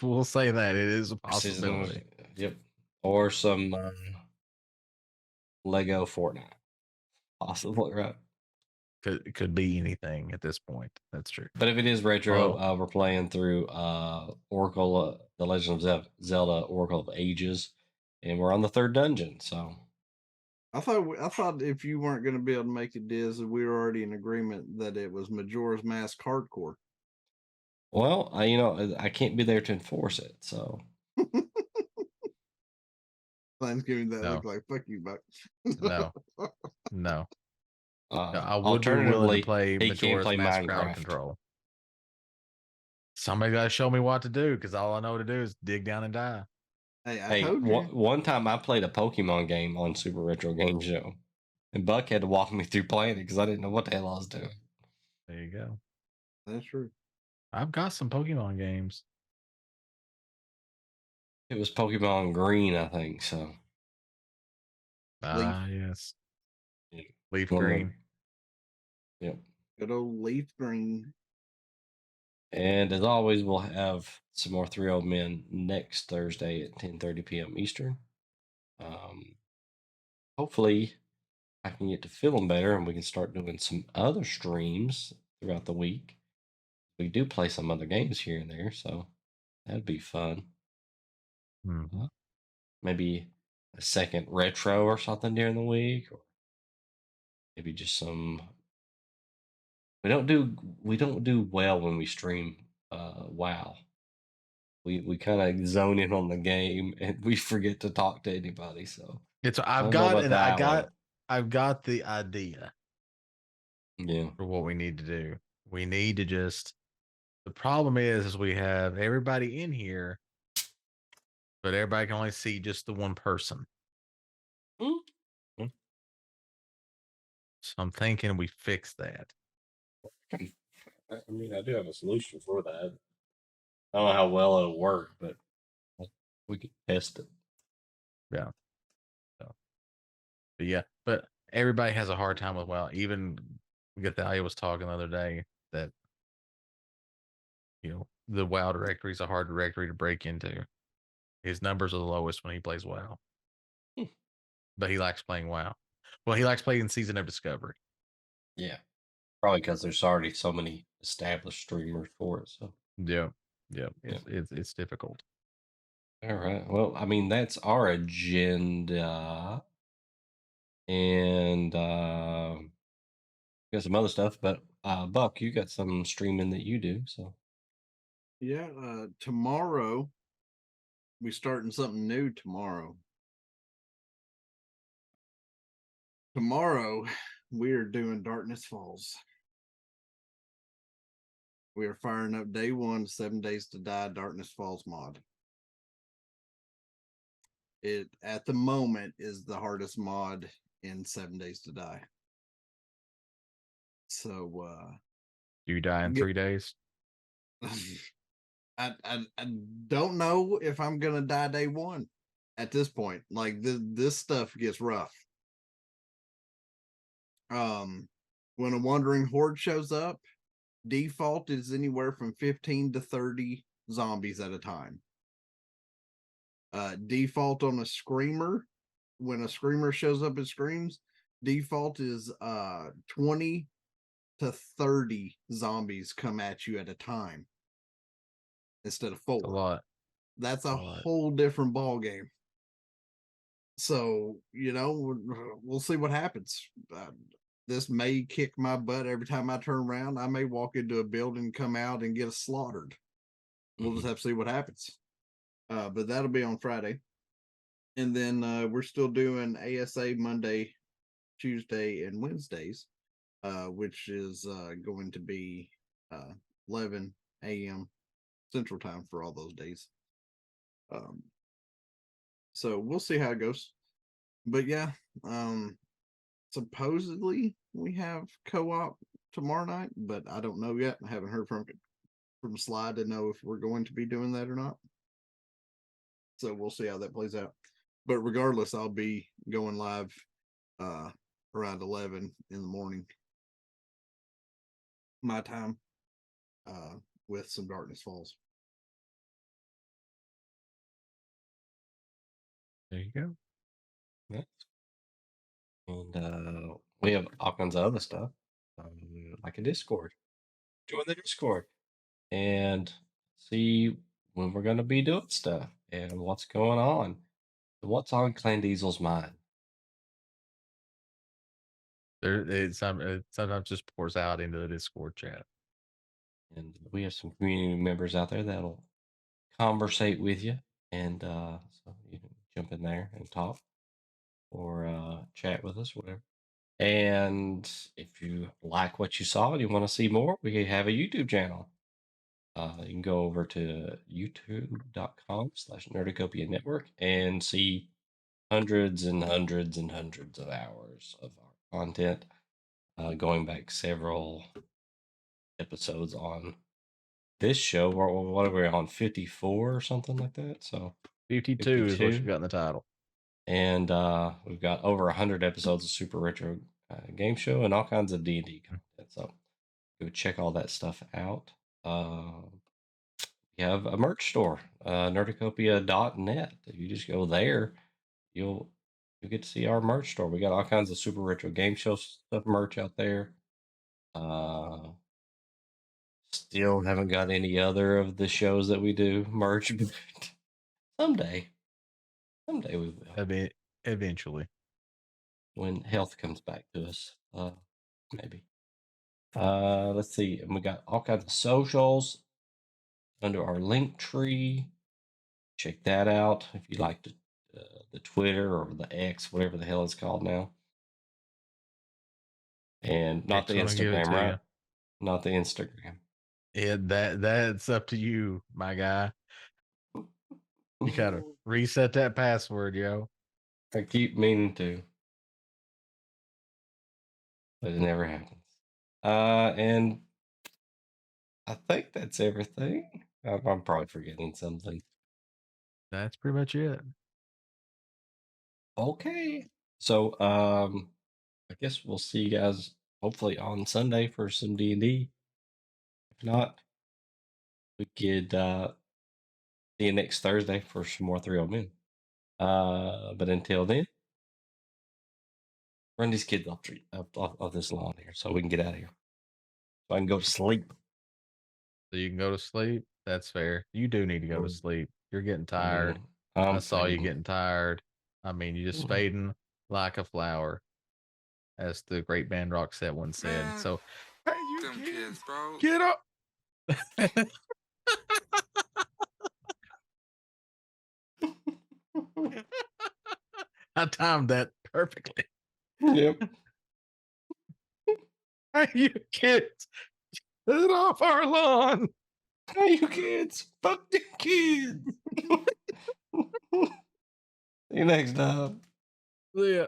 We'll say that it is a possibility. Yep. Or some Lego Fortnite. Possibly, right? Could be anything at this point. That's true. But if it is retro, we're playing through Oracle, The Legend of Zelda, Oracle of Ages, and we're on the 3rd dungeon. So I thought if you weren't going to be able to make it, Diz, we were already in agreement that it was Majora's Mask Hardcore. Well, I can't be there to enforce it, so Thanksgiving that No. look like fuck you, Buck. No. No. I would be willing to Alternatively, play he can't Majora's play Mask Crowd Minecraft. Control. Somebody got to show me what to do because all I know to do is dig down and die. Hey, I Hey, told you. one time I played a Pokemon game on Super Retro Game Show, and Buck had to walk me through playing it because I didn't know what the hell I was doing. There you go. That's true. I've got some Pokemon games. It was Pokemon Green, I think. So Ah, yes. yeah. Leaf One of Green. them. Yep. Good old leaf green. And as always, we'll have some more Three Old Men next Thursday at 10:30 p.m. Eastern. Hopefully, I can get to feeling better and we can start doing some other streams throughout the week. We do play some other games here and there, so that'd be fun. Mhm. Maybe a second retro or something during the week, or maybe just some. We don't do well when we stream WoW. We kind of zone in on the game and we forget to talk to anybody. So It's I I've don't know got about and that one. I've got the idea Yeah. for what we need to do. We need to just the problem is we have everybody in here, but everybody can only see just the one person. Mm. So I'm thinking we fix that. I mean, I do have a solution for that. I don't know how well it'll work, but we could test it. Yeah. So, but yeah, but everybody has a hard time with WoW. Even Gathalia was talking the other day that the WoW directory is a hard directory to break into. His numbers are the lowest when he plays WoW, Hmm. but he likes playing WoW. Well, he likes playing Season of Discovery. Yeah. Probably because there's already so many established streamers for it. So Yeah, it's difficult. all right. Well, I mean, that's our agenda. And got some other stuff, but Buck, you got some streaming that you do, so Yeah, tomorrow we starting something new tomorrow. Tomorrow we are doing Darkness Falls. We are firing up day one, 7 Days to Die Darkness Falls mod. It at the moment is the hardest mod in 7 Days to Die. So Do you die in 3 days? I don't know if I'm gonna die day one at this point. Like this stuff gets rough. When a wandering horde shows up, default is anywhere from 15 to 30 zombies at a time. Default on a screamer, when a screamer shows up and screams, default is 20 to 30 zombies come at you at a time instead of 4. A lot. That's a lot. whole different ball game. So, we'll see what happens. This may kick my butt every time I turn around. I may walk into a building, come out, and get slaughtered. We'll just have to see what happens. But that'll be on Friday. And then we're still doing ASA Monday, Tuesday, and Wednesdays, which is going to be 11 a.m. Central Time for all those days. So we'll see how it goes. But yeah, supposedly we have co-op tomorrow night, but I don't know yet. I haven't heard from Slide to know if we're going to be doing that or not. So we'll see how that plays out. But regardless, I'll be going live around 11 in the morning my time with some Darkness Falls. There you go. yeah. And we have all kinds of other stuff, like a Discord. Join the Discord and see when we're going to be doing stuff and what's going on. What's on Clan Diesel's mind? It sometimes just pours out into the Discord chat. And we have some community members out there that'll conversate with you, and so you can jump in there and talk or chat with us, whatever. And if you like what you saw and you want to see more, we have a YouTube channel. You can go over to youtube.com/Nerdicopia Network and see hundreds and hundreds and hundreds of hours of our content, going back several episodes on this show. What are we on, 54 or something like that? So 52 is what you got in the title. And we've got over 100 episodes of Super Retro Game Show and all kinds of D&D content. So go check all that stuff out. We have a merch store, nerdicopia.net. If you just go there, you'll get to see our merch store. We got all kinds of Super Retro Game Show stuff merch out there. Still haven't got any other of the shows that we do merch, but someday we will. Eventually. When health comes back to us, maybe. Let's see. And we got all kinds of socials under our link tree. Check that out if you like the Twitter or the X, whatever the hell it's called now. And not the Instagram, right? Not the Instagram. Yeah, that's up to you, my guy. You gotta reset that password, yo. I keep meaning to, but it never happens. And I think that's everything. I'm probably forgetting something. That's pretty much it. Okay. So, I guess we'll see you guys hopefully on Sunday for some D&D. If not, we could see you next Thursday for some more 3 Old Men. But until then, run these kids off this lawn here so we can get out of here. So I can go to sleep. So you can go to sleep? That's fair. You do need to go to sleep. You're getting tired. I saw you getting tired. I mean, you're just fading like a flower, as the great band Roxette once said. Man, So, hey, you them kids, bro. get up. I timed that perfectly. Yep. Hey, you kids, get off our lawn. Hey, you kids. Fuck the kids. See you next time. See ya.